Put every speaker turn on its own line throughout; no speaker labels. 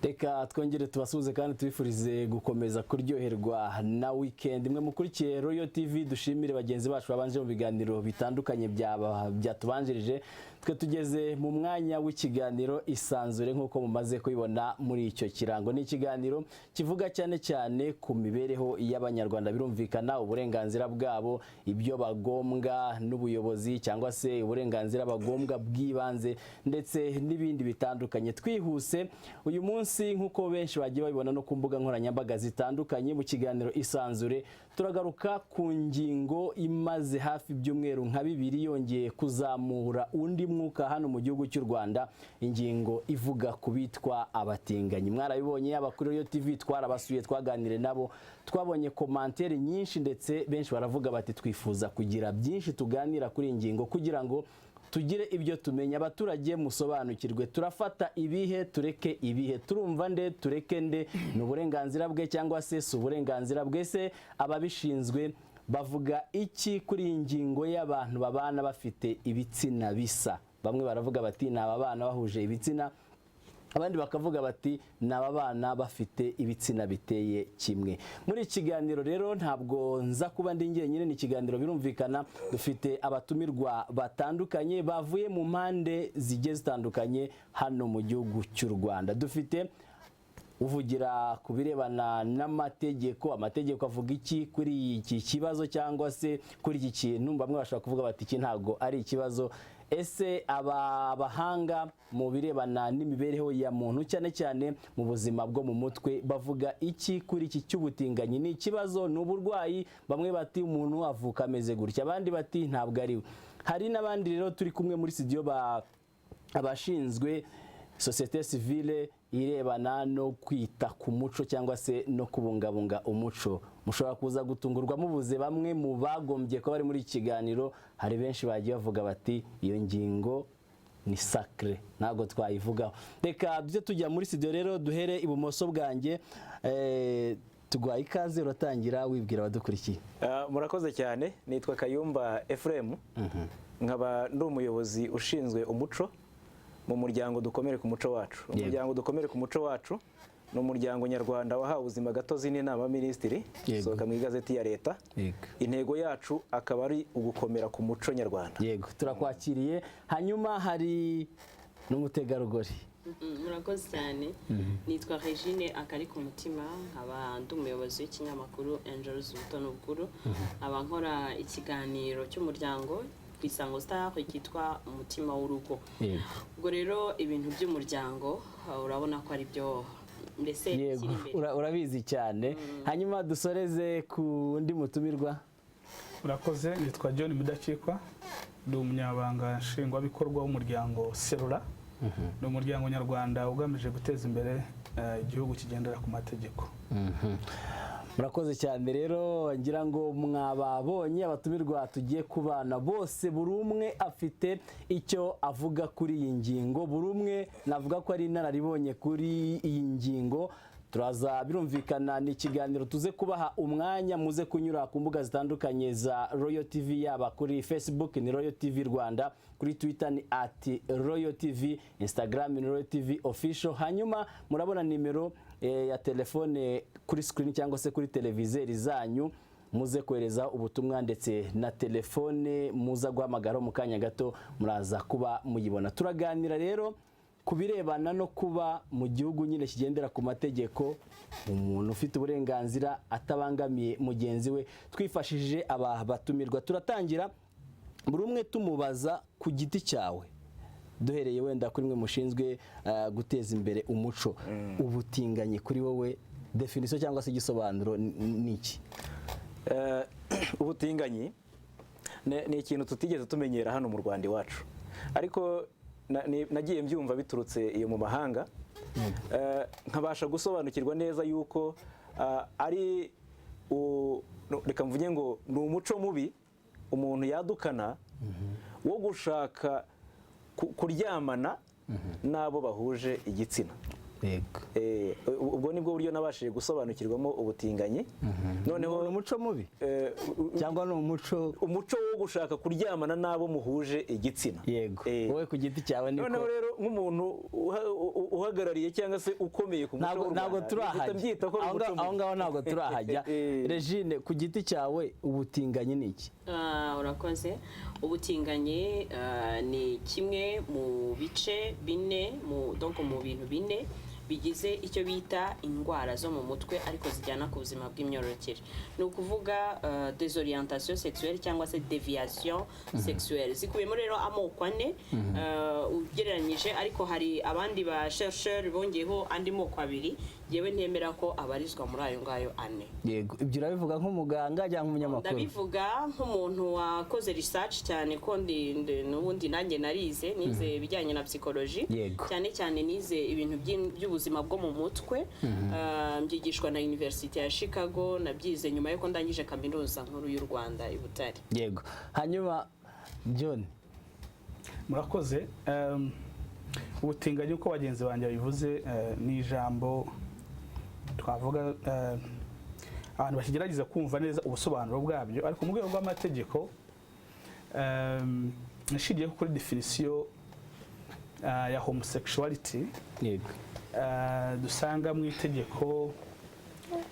Reka twongere tubasuhuze kandi tubifurize gukomeza kuryoherwa na weekend. Imwe mukurikiye Royal TV, dushimire bagenzi bacu babanje mu biganiro bitandukanye byatubanjirije. Twe tugeze mu mwanya w'ikiganiro Isanzure nk'uko mumaze kubibona muri icyo kirango. Ni ikiganiro kivuga cyane cyane ku mibereho y'Abanyarwanda, birumvikana uburenganzira bwabo, ibyo bagombwa n'ubuyobozi cyangwa se uburenganzira bagombwa bw'ibanze ndetse n'ibindi bitandukanye. Twihuse uyu munsi nk'uko benshi bagiye babibona no ku mbuga nkoranyambaga zitandukanye, mu kiganiro Isanzure turagaruka ku ngingo imaze hafi ibyumweru nka 2 yongeye kuzamura undi mwuka hano mu gihugu cy'u Rwanda, ingingo ivuga kubitwa abatinganyi. Mwarabibonye abakuru Royal TV twarabasuye, twaganire nabo, twabonye commentaire nyinshi ndetse benshi baravuga bati twifuza kugira byinshi tuganira kuri ingingo kugira ngo tugire ibyo tumenya. Abaturage musobanukirwe, turafata ibihe tureke ibihe, turumva nde tureke nde, n'uburenganzira bwe cyangwa se uburenganzira bwe, se ababishinzwe bavuga iki kuri ingingo y'abantu babana bafite ibitsina bisa? Bamwe baravuga bati ni ababana bahuje ibitsina, abandi bakavuga bati ni ababana bafite ibitsina biteye kimwe. Muri ikiganiro rero ntabwo nza kuba ndi njyenyine, ni ikiganiro birumvikana dufite abatumirwa batandukanye bavuye mu mpande zigiye zitandukanye hano mu gihugu cy'u Rwanda. Dufite uvugira ku birebana n'amategeko, amategeko avuga iki kuri iki kibazo cyangwa se kuri iki kintu. Bamwe bashaka kuvuga bati iki ntago ari ikibazo. Ese abahanga mu birebana n'imibereho ya muntu cyane cyane mu buzima bwo mu mutwe bavuga iki kuri iki cy'ubutinganyi? Ni ikibazo, ni uburwayi? Bamwe bati umuntu avuka ameze gutya, abandi bati ntabwo ari we. Hari n'abandi rero turi kumwe muri studio abashinzwe société civile irebana no kwita ku muco cyangwa se no kubungabunga umuco. Mushobora kuza gutungurwa mubuze bamwe mu bagombye ko bari muri kiganiro. Hari benshi bagiye bavuga bati iyo ngingo ni sacré, ntago twayivugaho. Reka tujye tujya muri studio rero, duhere ibumoso bwanjye. Tugwaye ikaze, uratangira wibwira abadukurikiye.
Murakoze cyane, nitwa Kayumba Ephraim, nkaba ndi umuyobozi ushinzwe umuco mu muryango Dukomere ku muco wacu. Umuryango Dukomere ku muco wacu ni umuryango nyarwanda wahawe ubuzima gatozi n'inama minisitiri, sohoka mu igazeti ya leta. Intego yacu akaba ari ugukomera ku muco nyarwanda.
Yego, turakwakiriye. Hanyuma hari n'umutegarugori.
Murakoze cyane, nitwa Regine Akari ku mutima, nkaba ndi umuyobozi w'ikinyamakuru Angels Buto n'Ubukuru, aba nkora ikiganiro cy'umuryango Isango Star kitwa umutima w'urugo. Ubwo rero ibintu by'umuryango urabona ko ari byo mbese
urabizi cyane. Hanyuma dusoreze ku ndi mutumirwa.
Urakoze, nitwa John Mudakikwa, ndi umunyabanga nshingwabikorwa w'umuryango Serura. Ni umuryango nyarwanda ugamije guteza imbere igihugu kigendera ku mategeko.
Murakoze cyane rero, ngira ngo mwababonye abatumirwa tugiye kubana bose, buri umwe afite icyo avuga kuri iyi ngingo, buri umwe navuga ko ari inararibonye kuri iyi ngingo. Turaza birumvikana ni ikiganiro tuze kubaha umwanya muze kunyura ku mbuga zitandukanye za Royal TV, yaba kuri Facebook ni Royal TV Rwanda, kuri Twitter ni @RoyalTV, Instagram ni Royal TV Official. Hanyuma murabona nimero ya telefone kuri screen cyangwa se kuri televizeri zanyu, muze kohereza ubutumwa ndetse na telefone muza guhamagara mu kanya gato muraza kuba muyibona. Turaganira rero kubirebana no kuba mu gihugu nyine kigendera ku mategeko, umuntu ufite uburenganzira atabangamiye mugenzi we, twifashishije aba batumirwa. Turatangira buri umwe tumubaza ku giti cyawe, duhereye wenda kuri mwe mushinzwe guteza imbere umuco. Ubutinganyi kuri wowe definition cyangwa se igisobanuro ni iki?
Ubutinganyi ni ikintu tutigeze tumenyera hano mu Rwanda iwacu, ariko nagiye mbyumva biturutse iyo mu mahanga, nkabasha gusobanukirwa neza yuko ari reka mvuge ngo ni umuco mubi umuntu yadukana wo gushaka kuryamana n'abo bahuje igitsina.
yego
ubwo nibwo buryo nabashije gusobanukirwamo ubutinganyi. Noneho
ni umuco mubi cyangwa ni umuco
wo gushaka kuryamana n'abo muhuje igitsina.
yego wowe ku giti cyawe niko.
Noneho rero nk'umuntu uhagarariye cyangwa se ukomeye ku muco w'u Rwanda,
ntabwo turahajya aho ngaho, ntabwo turahajya. Regine, ku giti cyawe ubutinganyi ni iki?
Urakoze. Ubutinganyi ni kimwe mu bice bine mu bintu bine bigize icyo bita indwara zo mu mutwe ariko zijyana ku buzima bw'imyororokere. Ni ukuvuga desorientation sexuelle cyangwa se deviation sexuelle. Zikubiyemo rero amoko ane ugereranyije, ariko hari abandi ba chercheurs bongeyeho andi moko abiri, yewe ntemera ko abarizwa muri ayo ngayo ane.
Yego, ibyo urabivuga nk'umuganga cyangwa umunyamakuru?
Ndabivuga nk'umuntu wakoze research cyane ko n'ubundi nanjye nize ibijyanye na psychology, cyane cyane nize ibintu by'ubuzima bwo mu mutwe, mbyigishwa na University ya Chicago, nabyize nyuma yuko ndangije kaminuza nkuru y'u Rwanda i Butare.
Yego, hanyuma John,
murakoze. Ubutinganyi uko bagenzi banjye babivuze ni ijambo twavuga abantu bakigerageza kumva neza ubusobanuro bwabyo, ariko mu rwego rw'amategeko nashingiye kuri definition ya homosexuality dusanga mu itegeko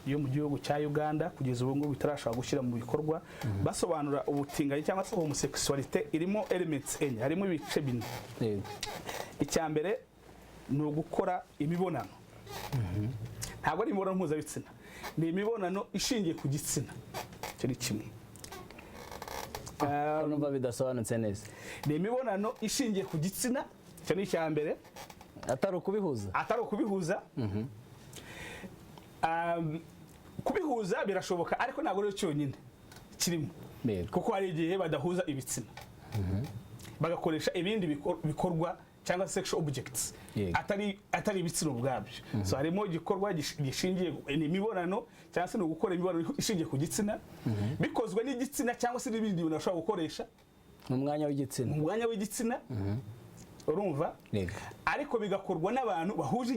yo mu gihugu cya Uganda kugeza ubu ngubu bitarashobora gushyira mu bikorwa. Basobanura ubutinganyi cyangwa se homosexuality irimo elements enye, harimo ibice bine. Icya mbere ni ugukora imibonano, ntabwo ari imibonano mpuzabitsina, ni imibonano ishingiye ku gitsina. Icyo ni kimwe.
numva bidasobanutse neza.
Ni imibonano ishingiye ku gitsina, icyo ni icya mbere.
Atari ukubihuza.
Kubihuza birashoboka, ariko ntabwo rero cyonyine kirimo, kuko hari igihe badahuza ibitsina bagakoresha ibindi bikorwa cyangwa sexual objects atari ibitsina ubwabyo. So harimo igikorwa gishingiye ni imibonano cyangwa se no gukora imibonano ishingiye ku gitsina bikozwe n'igitsina cyangwa se n'ibindi bintu bashobora gukoresha
mu mwanya w'igitsina, urumva, ariko bigakorwa n'abantu bahuje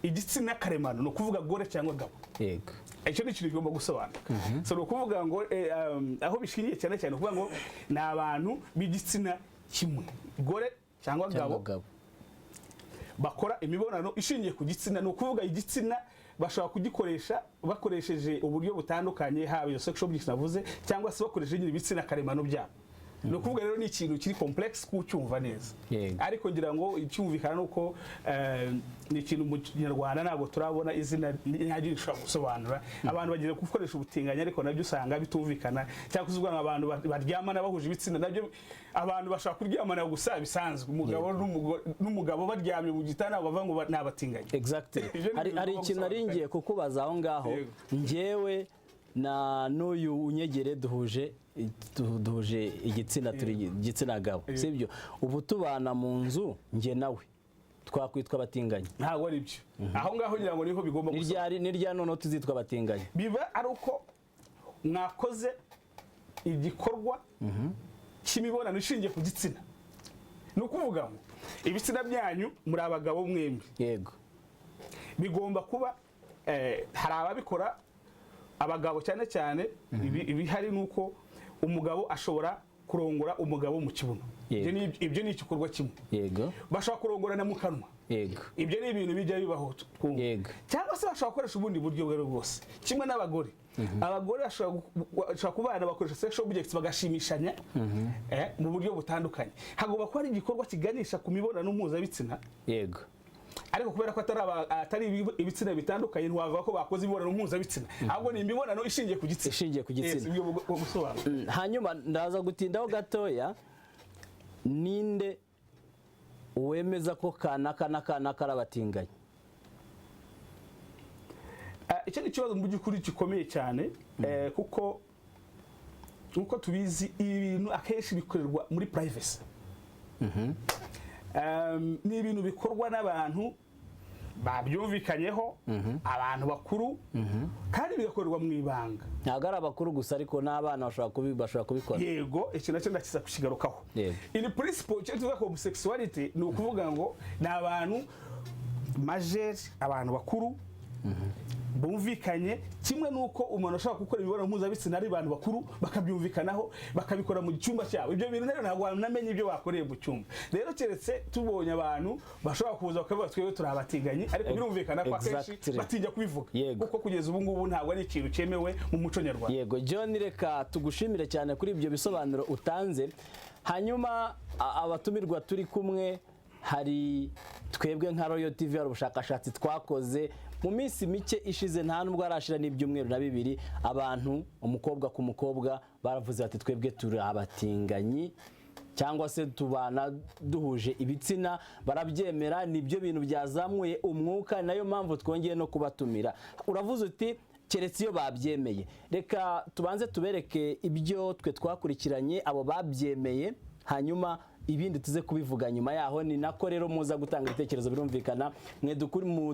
igitsina karemano, no kuvuga gore cyangwa gabo. Yego,
icyo ni ikintu kigomba gusobanuka. So no kuvuga ngo aho bishingiye cyane cyane kuvuga ngo ni abantu b'igitsina kimwe, gore cyangwa gabo, bakora imibonano ishingiye ku gitsina. No kuvuga igitsina bashobora kugikoresha bakoresheje uburyo butandukanye, haba iyo sexual objects navuze cyangwa se bakoresheje ibitsina karemano byabo. No kuvuga rero ni ikintu kiri complex kucyumva neza, ariko ngira ngo icyumvikana nuko ni ikintu mu Kinyarwanda ntabwo turabona izina nyaryo rishobora gusobanura. Abantu bagiye gukoresha ubutinganyi, ariko nabyo usanga bitumvikana, cyangwa kuzubwa abantu baryamana bahuje ibitsina, nabyo abantu bashaka kuryamana gusa bisanzwe, umugabo n'umugabo baryamye mu gitanda bava ngo nabatinganye.
Exactly. Hari ikintu naringiye kukubaza aho ngaho, njyewe na n'uyu unyegere duhuje igitsina, turi igitsina gabo, sibyo? Ubu tubana mu nzu njye nawe twakwitwa abatinganyi?
Ntabwo ari byo. Aho ngaho ngira ngo niho bigomba
gusa. Ni rya none tuzitwa abatinganyi?
Biba ari uko mwakoze igikorwa cy'imibonano ishingiye ku gitsina. Ni ukuvuga ngo ibitsina byanyu muri abagabo mwembi.
Yego.
Bigomba kuba hari ababikora abagabo cyane cyane. Ibihari nuko umugabo ashobora kurongora umugabo mu kibuno. Ibyo ni igikorwa kimwe.
Yego.
Bashobora kurongorana mu kanwa.
Yego.
Ibyo ni ibintu bijya bibaho.
Yego.
Cyangwa se bashobora gukoresha ubundi buryo bwose, kimwe n'abagore. Abagore bashobora kubana bakoresha sexual objects bagashimishanya mu buryo butandukanye. Hagomba kuba ari igikorwa kiganisha ku mibonano mpuzabitsina.
Yego.
Ariko kubera ko atari ibitsina bitandukanye, ntiwavuga ko bakoze imibonano mpuzabitsina, ahubwo ni imibonano ishingiye ku gitsina.
Hanyuma ndaza gutindaho gatoya, ninde uwemeza ko kanaka ari abatinganyi?
Icyo ni ikibazo mu by'ukuri gikomeye cyane, kuko nk'uko tubizi ibintu akenshi bikorerwa muri privacy. Ni ibintu bikorwa n'abantu babyumvikanyeho, abantu bakuru, kandi bigakorerwa mu ibanga.
Ntabwo ari abakuru gusa, ariko n'abana bashobora kubikora.
Yego, iki nacyo ndakiza kukigarukaho. In principle, icyo tuvuga homosexuality ni ukuvuga ngo ni abantu majeri abantu bakuru bumvikanye, kimwe nuko umuntu ashobora gukora imibonano mpuzabitsina ari abantu bakuru bakabyumvikanaho bakabikora mu cyumba cyabo. Ibyo bintu rero ntabwo wanamenye ibyo bakoreye mu cyumba. Rero keretse tubonye abantu bashobora kuza bakavuga twebwe turi abatinganyi, ariko birumvikana ko akenshi batinya kubivuga kuko kugeza ubu ngubu ntabwo ari ikintu cyemewe mu muco nyarwanda.
Yego John, reka tugushimire cyane kuri ibyo bisobanuro utanze. Hanyuma abatumirwa turi kumwe, hari twebwe nka Royal TV hari ubushakashatsi twakoze mu minsi mike ishize, nta nubwo arashira n'ibyumweru na bibiri, abantu umukobwa ku mukobwa baravuze bati twebwe turi abatinganyi cyangwa se tubana duhuje ibitsina, barabyemera. Nibyo bintu byazamuye umwuka, nayo mpamvu twongeye no kubatumira. Uravuze uti keretse iyo babyemeye. Reka tubanze tubereke ibyo twe twakurikiranye abo babyemeye, hanyuma ibindi tuze kubivuga nyuma yaho. Ni nako rero muza gutanga ibitekerezo, birumvikana mwe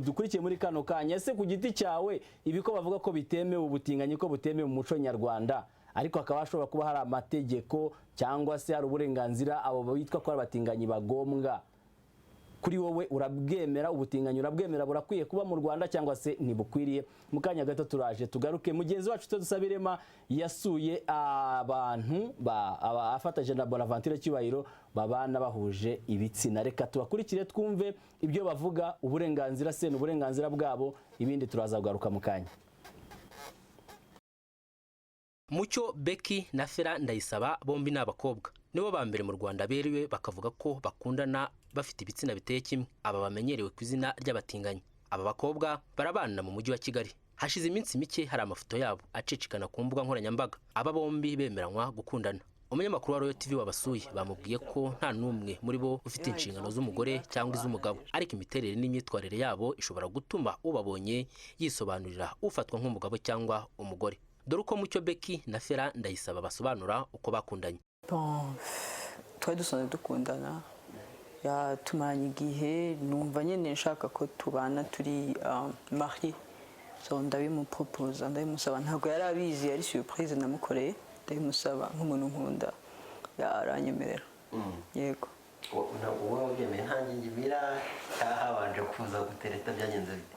dukurikiye muri kano kanya. Ese ku giti cyawe ibiko bavuga ko bitemewe, ubutinganyi ko butemewe mu muco nyarwanda, ariko hakaba hashobora kuba hari amategeko cyangwa se hari uburenganzira abo bitwa ko ari abatinganyi bagombwa, kuri wowe urabwemera? Ubutinganyi urabwemera burakwiye kuba mu Rwanda cyangwa se ntibukwiriye? Mu kanya gato turaje tugaruke. Mugenzi wacu Dusabirema yasuye abantu afatanyije na Bonaventure Cyubahiro babana bahuje ibitsina. Reka tubakurikire twumve ibyo bavuga, uburenganzira se n'uburenganzira bwabo, ibindi turaza kugaruka mu kanya.
Mucyo Becky na Fera Ndayisaba bombi n'abakobwa nibo ba mbere mu Rwanda berewe bakavuga ko bakundana bafite ibitsina biteye kimwe. Aba bamenyerewe ku izina ry'abatinganyi. Aba bakobwa barabana mu mujyi wa Kigali. Hashize iminsi mike hari amafoto yabo acicikana ku mbuga nkoranyambaga. Aba bombi bemeranywa gukundana. Umunyamakuru wa Royal TV wabasuye bamubwiye ko nta numwe muri bo ufite inshingano z'umugore cyangwa iz'umugabo, ariko imiterere n'imyitwarire yabo ishobora gutuma ubabonye yisobanurira ufatwa nk'umugabo cyangwa umugore. Dore uko Mucyo Becky na Fera Ndayisaba basobanura uko bakundanye.
Twari dusanzwe dukundana, tumaranye igihe, numva nyine nshaka ko tubana turi marié. So ndabimuproposa, ndabimusaba, ntabwo yari abizi, yari surprise namukoreye, ndabimusaba nk'umuntu nkunda, yaranyemerera. Yego.
Ntabwo wowe wabyemeye nta ngingimira habanje kuza gutereta byagenze bite?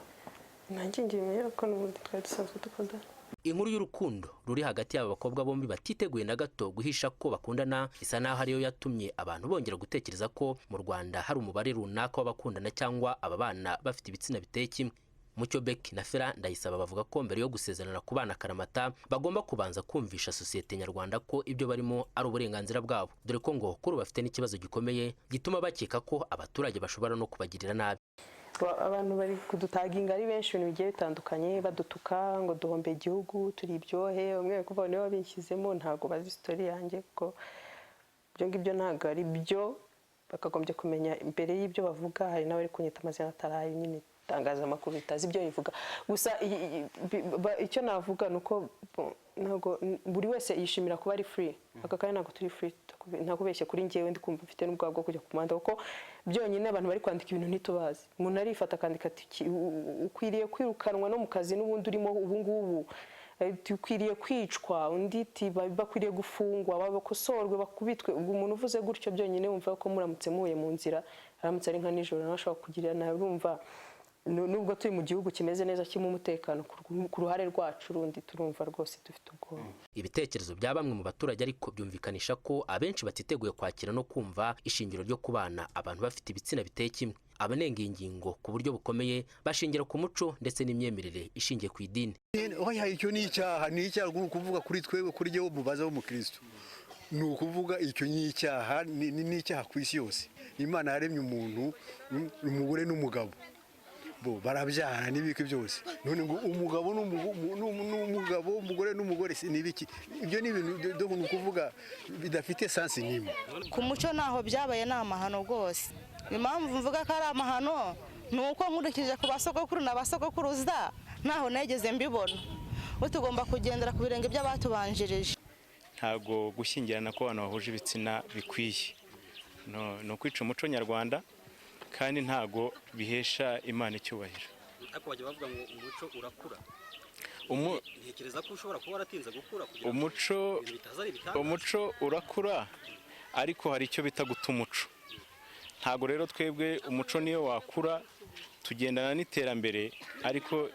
Nta ngingimira ko n'ubundi twari dusanzwe dukundana.
Inkuru y'urukundo ruri hagati y'aba bakobwa bombi batiteguye na gato guhisha ko bakundana isa naho ariyo yatumye abantu bongera gutekereza ko mu Rwanda hari umubare runaka w'abakundana cyangwa ababana bafite ibitsina biteye kimwe. Mucyo Becky na Fera Ndayisaba bavuga ko mbere yo gusezerana ku bana karamata bagomba kubanza kumvisha sosiyete nyarwanda ko ibyo barimo ari uburenganzira bwabo, dore ko ngo kuri bafite n'ikibazo gikomeye gituma bakeka ko abaturage bashobora no kubagirira nabi.
Abantu bari kudutaginga ari benshi ibintu bigiye bitandukanye, badutuka ngo duhombe igihugu, turi ibyohe, umwe kuva niwe wabishyizemo, ntago bazi story yanjye ko ibyo ngibyo ntago ari byo, bakagombye kumenya imbere y'ibyo bavuga. Hari n'abari kunyita amazina atarayo, nyine itangazamakuru bitazi ibyo rivuga. Gusa icyo navuga nuko ntago buri wese yishimira kuba ari free, aka kandi ntago turi free, ntakubeshye kuri njyewe ndi kumva mfite n'ubwabo bwo kujya ku muhanda, kuko byonyine abantu bari kwandika ibintu ntitubazi. Umuntu arifata akandika ati ukwiriye kwirukanwa no mu kazi n'ubundi urimo ubu ngubu, ukwiriye kwicwa, undi ati bakwiriye gufungwa, babakosorwe, bakubitwe. Ubwo umuntu uvuze gutyo byonyine wumva ko muramutse muye mu nzira, aramutse ari nka nijoro nashobora kugira nawe, urumva nubwo turi mu gihugu kimeze neza kirimo umutekano, ku ruhare rwacu rundi turumva rwose dufite ubwoba.
Ibitekerezo bya bamwe mu baturage ariko byumvikanisha ko abenshi batiteguye kwakira no kumva ishingiro ryo kubana abantu bafite ibitsina biteye kimwe. Abanenga ingingo ku buryo bukomeye bashingira ku muco ndetse n'imyemerere ishingiye ku idini.
Oya, icyo ni icyaha, ni icyaha kuvuga kuri twebwe, kuri jyewe mubaza wo mu Kristo. Ni ukuvuga icyo ni icyaha, ni icyaha ku isi yose. Imana yaremye umuntu, umugore n'umugabo, bo barabyara n'ibiki byose. None ngo umugabo n'umugabo, umugore n'umugore ni ibiki? Ibyo ni ibintu byo kuvuga bidafite sense n'imwe.
Ku muco naho byabaye n'amahano rwose. Impamvu mvuga ko ari amahano ni uko nkurikije ku basogokuru n'abasogokuruza naho negeze mbibona. Tugomba kugendera ku birenge by'abatubanjirije.
Ntago gushyingirana ko abantu bahuje ibitsina bikwiye, no kwica umuco nyarwanda, kandi ntago bihesha Imana icyubahiro.
Ariko bajya bavuga ngo umuco urakura. Ntekereza ko ushobora kuba waratinze gukura kugira
umuco urakura, ariko hari icyo bita guta umuco. Ntago rero twebwe umuco niyo wakura tugendana n'iterambere ariko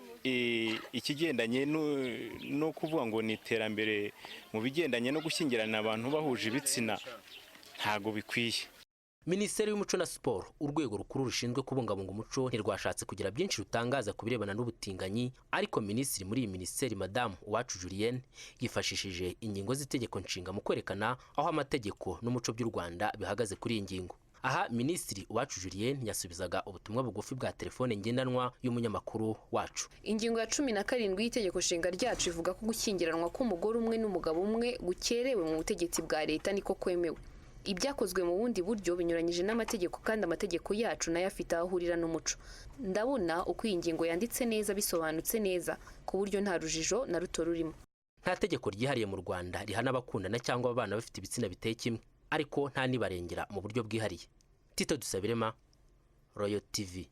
ikigendanye no kuvuga ngo ni iterambere mu bigendanye no gushyingirana abantu bahuje ibitsina ntago bikwiye.
Minisiteri y'Umuco na Siporo, urwego rukuru rushinzwe kubungabunga umuco, ntirwashatse kugira byinshi rutangaza ku birebana n'ubutinganyi, ariko minisitiri muri iyi minisiteri Madamu Uwacu Julienne yifashishije ingingo z'itegeko nshinga mu kwerekana aho amategeko n'umuco by'u Rwanda bihagaze kuri iyi ngingo. Aha Minisitiri Uwacu Julienne yasubizaga ubutumwa bugufi bwa telefone ngendanwa y'umunyamakuru wacu.
Ingingo ya 17 y'itegeko nshinga ryacu ivuga ko gushyingiranwa k'umugore umwe n'umugabo umwe gukerewe mu butegetsi bwa leta niko kwemewe. Ibyakozwe mu bundi buryo binyuranyije n'amategeko kandi amategeko yacu nayo afite aho ahurira n'umuco. Ndabona uko iyi ngingo yanditse neza bisobanutse neza ku buryo nta rujijo na ruto rurimo.
Nta tegeko ryihariye mu Rwanda rihana abakundana cyangwa abana bafite ibitsina biteye kimwe, ariko nta nibarengera mu buryo bwihariye. Tito Dusabirema, Royal TV.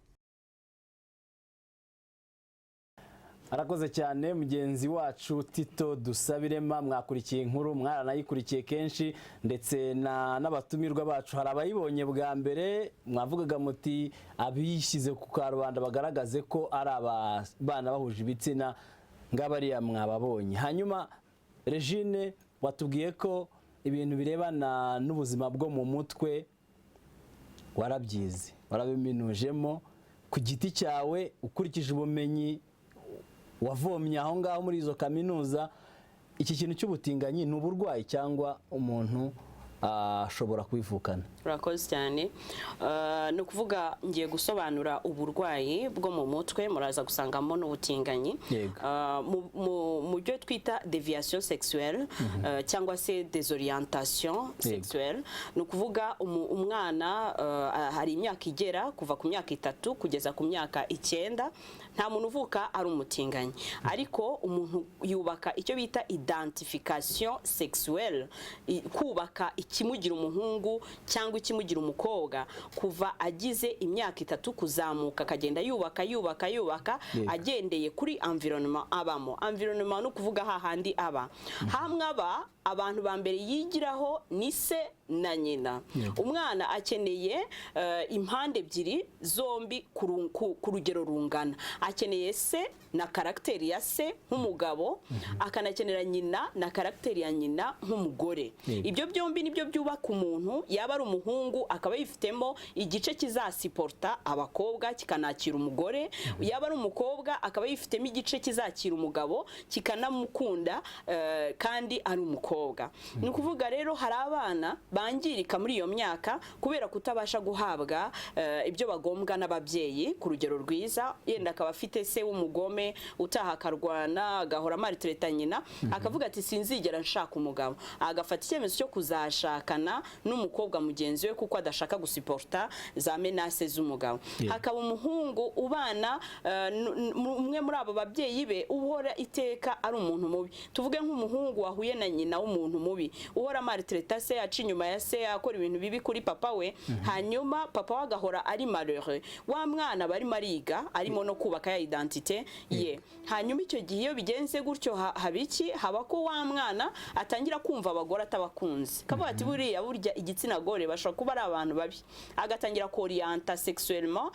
Arakoze cyane mugenzi wacu Tito Dusabirema, mwakurikiye inkuru mwaranayikurikiye kenshi ndetse n'abatumirwa bacu hari abayibonye bwa mbere, mwavugaga muti abishyize ku karubanda bagaragaze ko ari abana bahuje ibitsina ngabariya mwababonye. Hanyuma Regine watubwiye ko ibintu birebana n'ubuzima bwo mu mutwe warabyize, warabiminujemo ku giti cyawe ukurikije ubumenyi wavomye aho ngaho muri izo kaminuza. Iki kintu cy'ubutinganyi ni uburwayi cyangwa umuntu ashobora kwivukana?
Urakoze cyane. Ni ukuvuga ngiye gusobanura uburwayi bwo mu mutwe, muraza gusangamo n'ubutinganyi. Mu byo twita deviation sexuelle cyangwa se désorientation sexuelle, ni ukuvuga umwana hari imyaka igera kuva ku myaka 3 kugeza ku myaka 9, nta muntu uvuka ari umutinganyi, ariko umuntu yubaka icyo bita identification sexuelle, kubaka ikimugira umuhungu cyangwa ikimugira umukobwa kuva agize imyaka 3 kuzamuka, akagenda yubaka agendeye kuri environnement abamo. Environnement no kuvuga hahandi aba hamwe abantu ba mbere yigiraho ni se na nyina. Umwana akeneye impande ebyiri zombi ku rugero rungana. Akeneye se na karakteri ya se nk'umugabo, akanakenera nyina na karakteri ya nyina nk'umugore. Ibyo byombi nibyo byubaka umuntu, yaba ari umuhungu akaba yifitemo igice kizasiporta abakobwa kikanakira umugore, yaba ari umukobwa akaba yifitemo igice kizakira umugabo kikanamukunda kandi ari umukobwa. Ni ukuvuga rero hari abana bangirika muri iyo myaka kubera kutabasha guhabwa ibyo bagombwa n'ababyeyi ku rugero rwiza. Yenda akaba afite se w'umugome utaha akarwana agahora maritreta nyina, akavuga ati sinzigera nshaka umugabo, agafata icyemezo cyo kuzashakana n'umukobwa mugenzi we kuko adashaka gusiporta za menace z'umugabo. Hakaba umuhungu ubana umwe muri abo babyeyi be uhora iteka ari umuntu mubi. Tuvuge nk'umuhungu wahuye na nyina w'umuntu mubi, uhora maritreta se, aca inyuma ya se, akora ibintu bibi kuri papa we, hanyuma papa we agahora ari malheureux. Wa mwana bari mariga arimo no kubaka ya identité ye. Hanyuma icyo gihe iyo bigenze gutyo habiki haba ko wa mwana atangira kumva abagore atabakunze, kavuga ati buriya burya igitsina gore bashobora kuba ari abantu babi, agatangira korienta sexuellement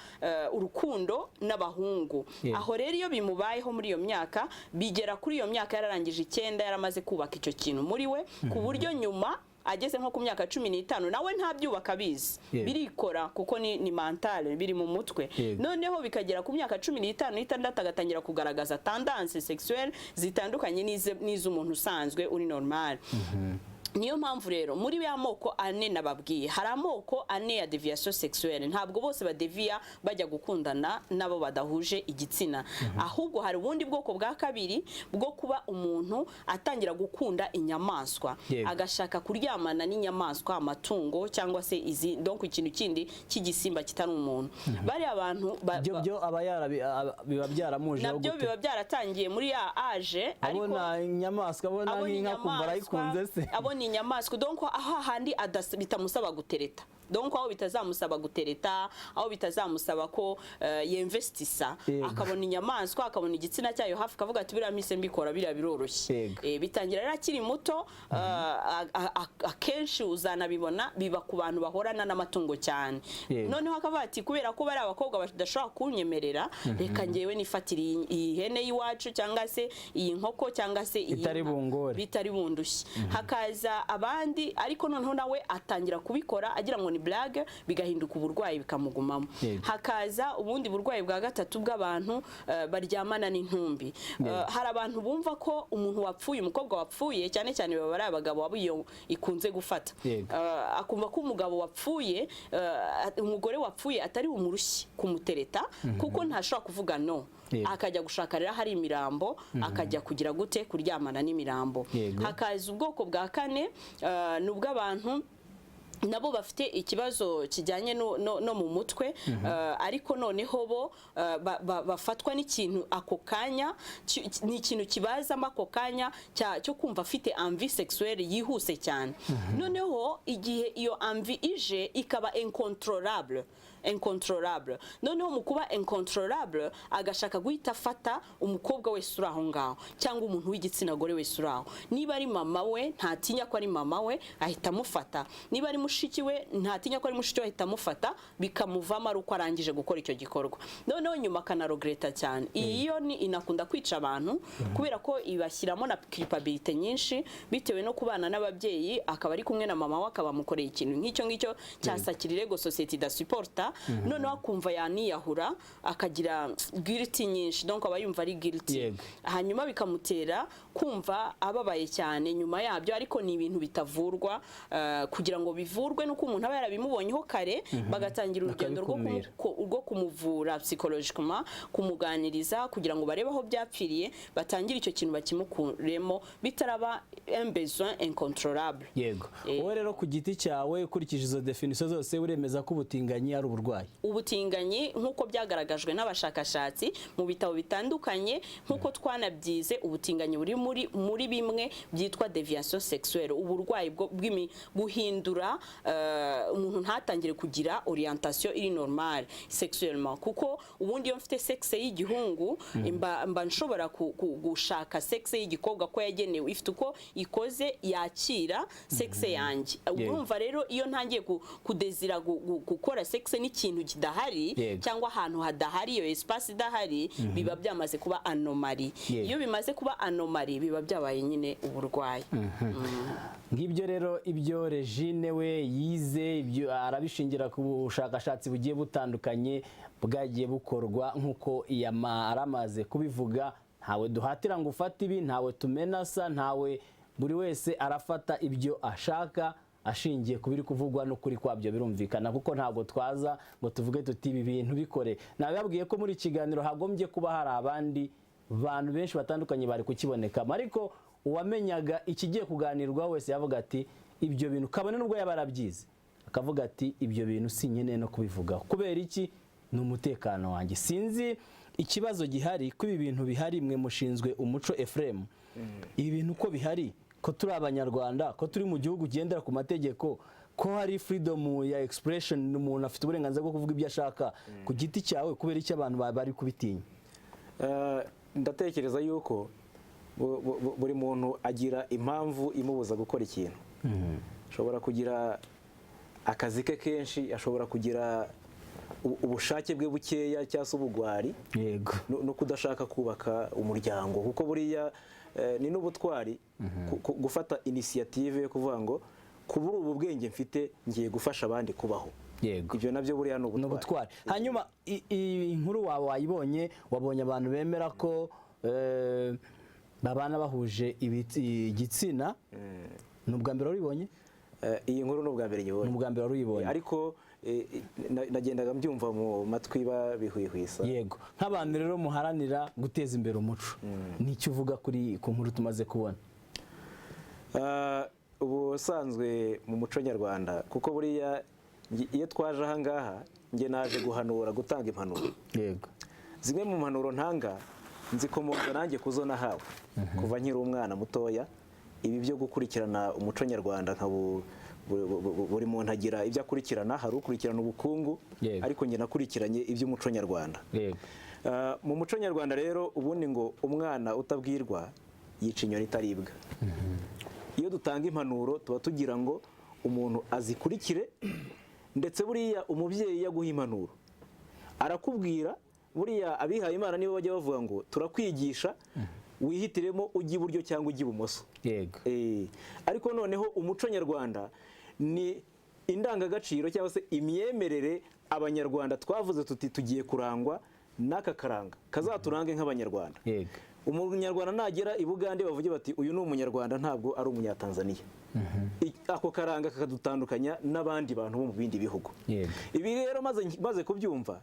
urukundo n'abahungu. Aho rero iyo bimubayeho muri iyo myaka, bigera kuri iyo myaka yararangije 9 yaramaze kubaka icyo kintu muri we, ku buryo nyuma ageze nko ku myaka 15 nawe nta byubaka bizi, birikora kuko ni mentale, biri mu mutwe. Noneho bikagera ku myaka 15 agatangira kugaragaza tendance sexuelle zitandukanye n'iz'umuntu usanzwe uri normal. Niyo mpamvu rero muri ya moko ane nababwiye, hari amoko ane ya deviation sexuelle. Ntabwo bose badevia bajya gukundana nabo badahuje igitsina, ahubwo hari ubundi bwoko bwa kabiri bwo kuba umuntu atangira gukunda inyamaswa, agashaka kuryamana n'inyamaswa, amatungo cyangwa se izi donc ikintu kindi cy'igisimba kitari umuntu. Bari abantu
byo aba biba byaramuje,
nabyo biba byaratangiye muri ya age,
ariko abona inyamaswa, abona nk'inka kumva arayikunze se,
abona kubona inyamaswa donc aho handi bitamusaba gutereta donc aho bitazamusaba gutereta aho bitazamusaba ko yinvestisa akabona inyamaswa akabona igitsina cyayo hafi kavuga ati biriya mise mbikora biriya biroroshye bitangira rero akiri muto akenshi uzanabibona biba ku bantu bahorana n'amatungo cyane noneho akavuga ati kubera ko bari abakobwa badashobora kunyemerera reka ngewe nifatira iyi hene y'iwacu cyangwa se iyi nkoko cyangwa se iyi bitari bundushye hakaza abandi ariko noneho nawe atangira kubikora agira ngo ni blague bigahinduka uburwayi bikamugumamo hakaza ubundi burwayi bwa gatatu bw'abantu baryamana n'intumbi hari abantu bumva ko umuntu wapfuye umukobwa wapfuye cyane cyane baba ari abagabo abo iyo ikunze gufata akumva ko umugabo wapfuye umugore wapfuye atari umurushyi kumutereta kuko ntashobora kuvuga no akajya gushaka rero hari imirambo akajya kugira gute kuryamana n'imirambo hakaza ubwoko bwa kane nubwo abantu nabo bafite ikibazo kijyanye no mu mutwe ariko noneho bo bafatwa n'ikintu ako kanya ni ikintu kibazamo ako kanya cyo kumva afite envie sexuelle yihuse cyane noneho igihe iyo envie ije ikaba incontrolable noneho mu kuba incontrolable agashaka guhita afata umukobwa wese uri aho ngaho cyangwa umuntu w'igitsina gore wese uri aho niba ari mama we ntatinya ko ari mama we ahita amufata niba ari mushiki we ntatinya ko ari mushiki we ahita amufata bikamuvamo ari uko arangije gukora icyo gikorwa noneho nyuma akanarogreta cyane iyo ni inakunda kwica abantu kubera ko ibashyiramo na culpabilité nyinshi bitewe no kubana n'ababyeyi akaba ari kumwe na mama we akabamukoreye ikintu nk'icyo ngicyo cyasakirire go society da supporta noneho akumva yaniyahura akagira guilty nyinshi donc aba yumva ari guilty hanyuma bikamutera kumva ababaye cyane nyuma yabyo ariko ni ibintu bitavurwa kugira ngo bivurwe nuko umuntu aba yarabimubonyeho kare bagatangira urugendo rwo kumuvura psychologiquement kumuganiriza kugira ngo barebe aho byapfiriye batangire icyo kintu bakimukuremo bitaraba un besoin incontrolable
yego wowe rero ku giti cyawe ukurikije izo definition zose uremeza ko ubutinganyi ari
ubutinganyi nk'uko byagaragajwe n'abashakashatsi mu bitabo bitandukanye nk'uko twanabyize ubutinganyi buri muri bimwe byitwa deviation sexuelle uburwayi guhindura umuntu ntatangire kugira orientation iri normale sexuellement kuko ubundi iyo mfite sexe y'igihungu mba nshobora gushaka sexe y'igikobwa ko yagenewe ifite uko ikoze yakira sexe yanjye urumva rero iyo ntangiye kudezira gukora sexe n'ikintu kidahari cyangwa ahantu hadahari iyo espace idahari biba byamaze kuba anomaly iyo bimaze kuba anomaly biba byabaye nyine uburwayi
ngibyo rero ibyo Regine we yize ibyo arabishingira ku bushakashatsi bugiye butandukanye bwagiye bukorwa nk'uko aramaze kubivuga ntawe duhatira ngo ufate ibi ntawe tumenasa ntawe buri wese arafata ibyo ashaka ashingiye kubiri kuvugwa no kuri kwabyo birumvikana kuko ntabwo twaza ngo tuvuge tuti ibi bintu bikore nababwiye ko muri kiganiro hagombye kuba hari abandi bantu benshi batandukanye bari kukibonekamo ariko uwamenyaga ikigiye kuganirwa wese yavuga ati ibyo bintu kabone nubwo yabarabyize akavuga ati ibyo bintu sinkeneye no kubivugaho kubera iki ni umutekano wanjye sinzi ikibazo gihari ko ibi bintu bihari mwe mushinzwe umuco Ephraim ibi bintu ko bihari ko turi abanyarwanda ko turi mu gihugu kigendera ku mategeko ko hari freedom ya expression umuntu afite uburenganzira bwo kuvuga ibyo ashaka ku giti cyawe kubera icyo abantu bari kubitinya
ndatekereza yuko buri muntu agira impamvu imubuza gukora ikintu ashobora kugira akazi ke kenshi ashobora kugira ubushake bwe bukeya cyangwa se ubugwari no kudashaka kubaka umuryango kuko buriya ni n'ubutwari gufata initiative yo kuvuga ngo kubura ubu bwenge mfite ngiye gufasha abandi kubaho ibyo nabyo buriya ni ubutwari
hanyuma inkuru wawe wayibonye wabonye abantu bemera ko babana bahuje igitsina ni ubwa mbere waribonye
iyi nkuru ni ubwa mbere nyibonye
ni ubwa mbere waruyibonye
ariko nagendaga mbyumva mu matwi babihwihwisa
yego nk'abantu rero muharanira guteza imbere umuco nicyo uvuga kuri ku nkuru tumaze kubona
ubusanzwe mu muco nyarwanda kuko buriya iyo twaje aha ngaha njye naje guhanura gutanga impanuro
yego
zimwe mu mpanuro ntanga nzikomoka nanjye kuzo nahawe kuva nkiri umwana mutoya ibi byo gukurikirana umuco nyarwanda nka buri muntu agira ibyo akurikirana, hari ukurikirana ubukungu ariko njye nakurikiranye iby'umuco nyarwanda. Mu muco nyarwanda rero ubundi ngo umwana utabwirwa yica inyoni itaribwa. Iyo dutanga impanuro tuba tugira ngo umuntu azikurikire, ndetse buriya umubyeyi yaguha impanuro arakubwira, buriya abihaye Imana nibo bajya bavuga ngo turakwigisha wihitiremo ujya iburyo cyangwa ujya ibumoso. Ariko noneho umuco nyarwanda ni indangagaciro cyangwa se imyemerere abanyarwanda twavuze tuti tugiye kurangwa n'aka karanga kazaturange nk'abanyarwanda. Umunyarwanda nagera i Bugande bavuge bati uyu ni umunyarwanda ntabwo ari umunyatanzaniya. Ako karanga kakadutandukanya n'abandi bantu bo mu bindi bihugu. Ibi rero maze kubyumva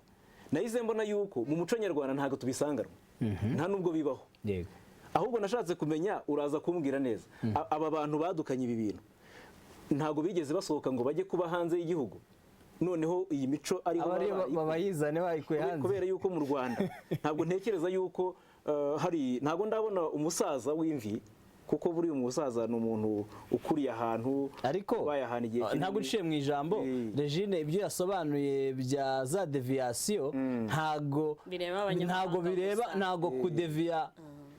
nahise mbona yuko mu muco nyarwanda ntabwo tubisanganwa, nta nubwo bibaho. Ahubwo nashatse kumenya, uraza kumbwira neza, aba bantu badukanye ibi bintu ntabwo bigeze basohoka ngo bajye kuba hanze y'igihugu, noneho iyi mico ariho
babayizane bayikuye hanze,
kubera yuko mu Rwanda ntabwo ntekereza yuko ntabwo ndabona umusaza w'imvi, kuko buri umusaza ni umuntu ukuriye ahantu,
ariko ntabwo uciye mu ijambo Regine, ibyo yasobanuye bya za deviation ntabwo bireba, ntabwo kudeviya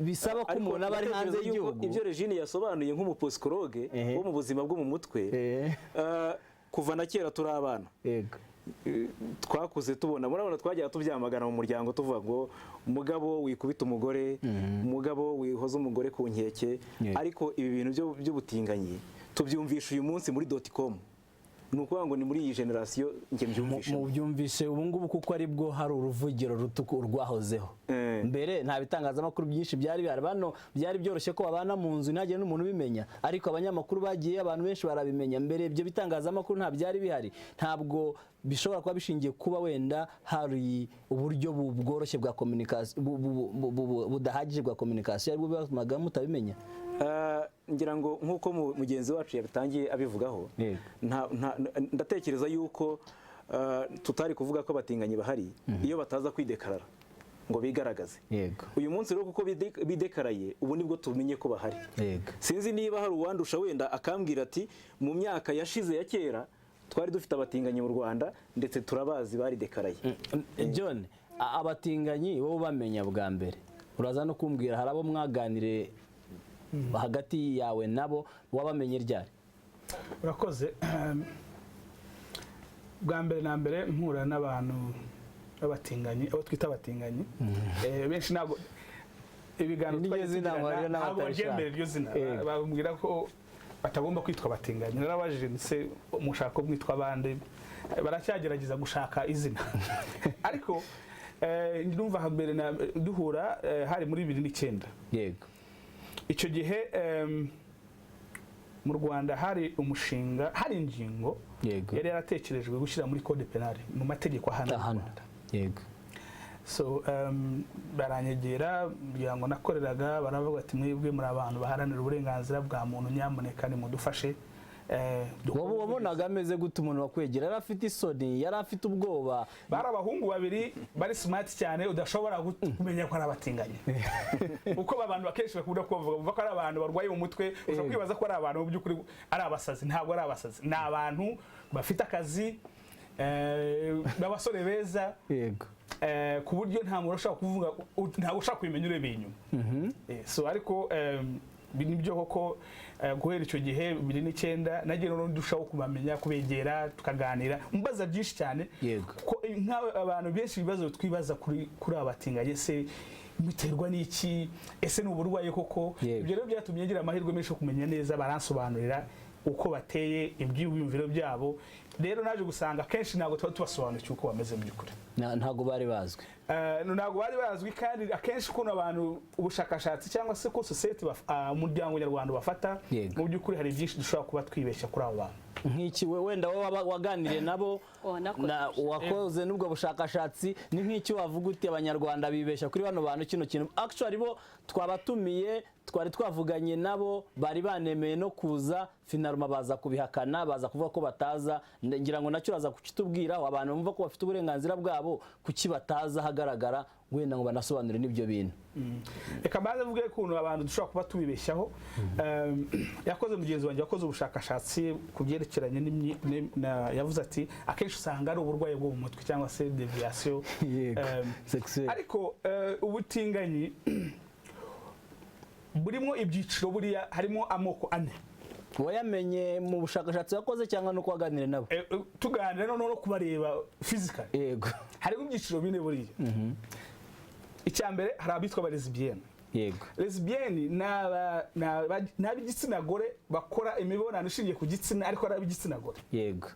bisaba ko umuntu aba ari hanze y'igihugu.
Ibyo Regine yasobanuye nk'umupsikologe wo mu buzima bwo mu mutwe, kuva na kera turi abana twakuze tubona, murabona twajyaga tubyamagana mu muryango tuvuga ngo umugabo wikubita umugore, umugabo wihoza umugore ku nkeke. Ariko ibi bintu by'ubutinganyi tubyumvisha uyu munsi muri .com, ni ukuvuga ngo ni muri iyi generasiyo njye mbyumvisha.
Mubyumvishe ubu ngubu kuko ari bwo hari uruvugiro rwahozeho. Mbere nta bitangazamakuru byinshi byari bihari, bano byari byoroshye ko babana mu nzu ntagire n'umuntu ubimenya, ariko abanyamakuru bagiye, abantu benshi barabimenya. Mbere ibyo bitangazamakuru nta byari bihari, ntabwo bishobora kuba bishingiye kuba wenda hari uburyo bworoshye bwa communication budahagije bwa communication aribwo batumaga mutabimenya.
Ngira ngo nk'uko mugenzi wacu yabitangiye abivugaho, ndatekereza yuko tutari kuvuga ko abatinganyi bahari iyo bataza kwidekarara ngo bigaragaze. Uyu munsi rero kuko bidekaraye, ubu nibwo tumenye ko bahari. Sinzi niba hari uwandusha wenda akambwira ati mu myaka yashize ya kera twari dufite abatinganyi mu Rwanda ndetse turabazi baridekaraye.
John, abatinganyi wowe bamenya bwa mbere, uraza no kumbwira hari abo mwaganire hagati yawe nabo wabamenye ryari?
Urakoze. Bwa mbere na mbere mpura n'abantu b'abatinganyi, abo twita abatinganyi. Benshi ntabwo ibiganiro twagirana ntabwo baryemera iryo zina, bambwira ko batagomba kwitwa abatinganyi. Narabajije nse mushaka mwitwa abandi, baracyagerageza gushaka izina. Ariko ndumva hambere duhura hari muri 2009.
Yego.
Icyo gihe mu Rwanda hari umushinga, hari ingingo yari yaratekerejwe gushyira muri code penal, mu mategeko ahana mu Rwanda.
Yego.
So baranyegera kugira ngo nakoreraga, baravuga ati mwebwe muri abantu baharanira uburenganzira bwa muntu, nyamuneka nimudufashe.
Wowe wabonaga ameze gute umuntu wakwegera? Yari afite isoni, yari afite ubwoba?
Bari abahungu babiri bari smart cyane, udashobora kumenya ko ari abatinganye. Uko abantu bakenshi bakunda kuvuga ko ari abantu barwaye mu mutwe, ushobora kwibaza ko ari abantu mu by'ukuri ari abasazi. Ntabwo ari abasazi, ni abantu bafite akazi, n'abasore beza.
Yego.
Ku buryo nta muntu ushaka kuvuga, ntabwo ushaka kubimenya urebeye inyuma. So ariko nibyo koko guhera icyo gihe 2009 nagiye no ndushaho kubamenya, kubegera, tukaganira, mbaza byinshi cyane. Ko nk'abantu benshi bibazo twibaza kuri abatinganye, se biterwa n'iki, ese n'uburwaye koko. Ibyo rero byatumye ngira amahirwe menshi yo kumenya neza, baransobanurira uko bateye, ibyiyumviro byabo. Rero naje gusanga kenshi ntabwo tubasobanukiwe uko bameze mu by'ukuri.
Ntabwo bari bazwi.
Ntabwo bari bazwi, kandi akenshi kuno abantu ubushakashatsi cyangwa se ko society umuryango nyarwanda bafata, mu by'ukuri hari byinshi dushobora kuba twibeshya kuri abo bantu.
Nk'iki wenda wowe waganiriye nabo wakoze n'ubwo bushakashatsi, ni nk'iki wavuga uti abanyarwanda bibeshya kuri bano bantu kino kintu? Actually bo twabatumiye twari twavuganye nabo bari banemeye no kuza finalma baza kubihakana baza kuvuga ko bataza ngira ngo nacyo uraza kukitubwiraho abantu bumva ko bafite uburenganzira bwabo kuki bataza hagaragara wenda ngo banasobanure n'ibyo bintu
reka mbaze mvuge kuntu abantu dushobora kuba tubibeshyaho yakoze mugenzi wanjye wakoze ubushakashatsi ku byerekeranye yavuze ati akenshi usanga ari uburwayi bwo mu mutwe cyangwa se deviation ariko ubutinganyi burimo ibyiciro buriya harimo amoko ane
wayamenye mu bushakashatsi wakoze cyangwa no kuganira nabo
tuganira no kubareba physical
yego
harimo ibyiciro bine buriya icya mbere hari abitwa abalesbienne
yego
lesbienne ni ab'igitsina gore bakora imibonano ishingiye ku gitsina ariko ari ab'igitsina gore
yego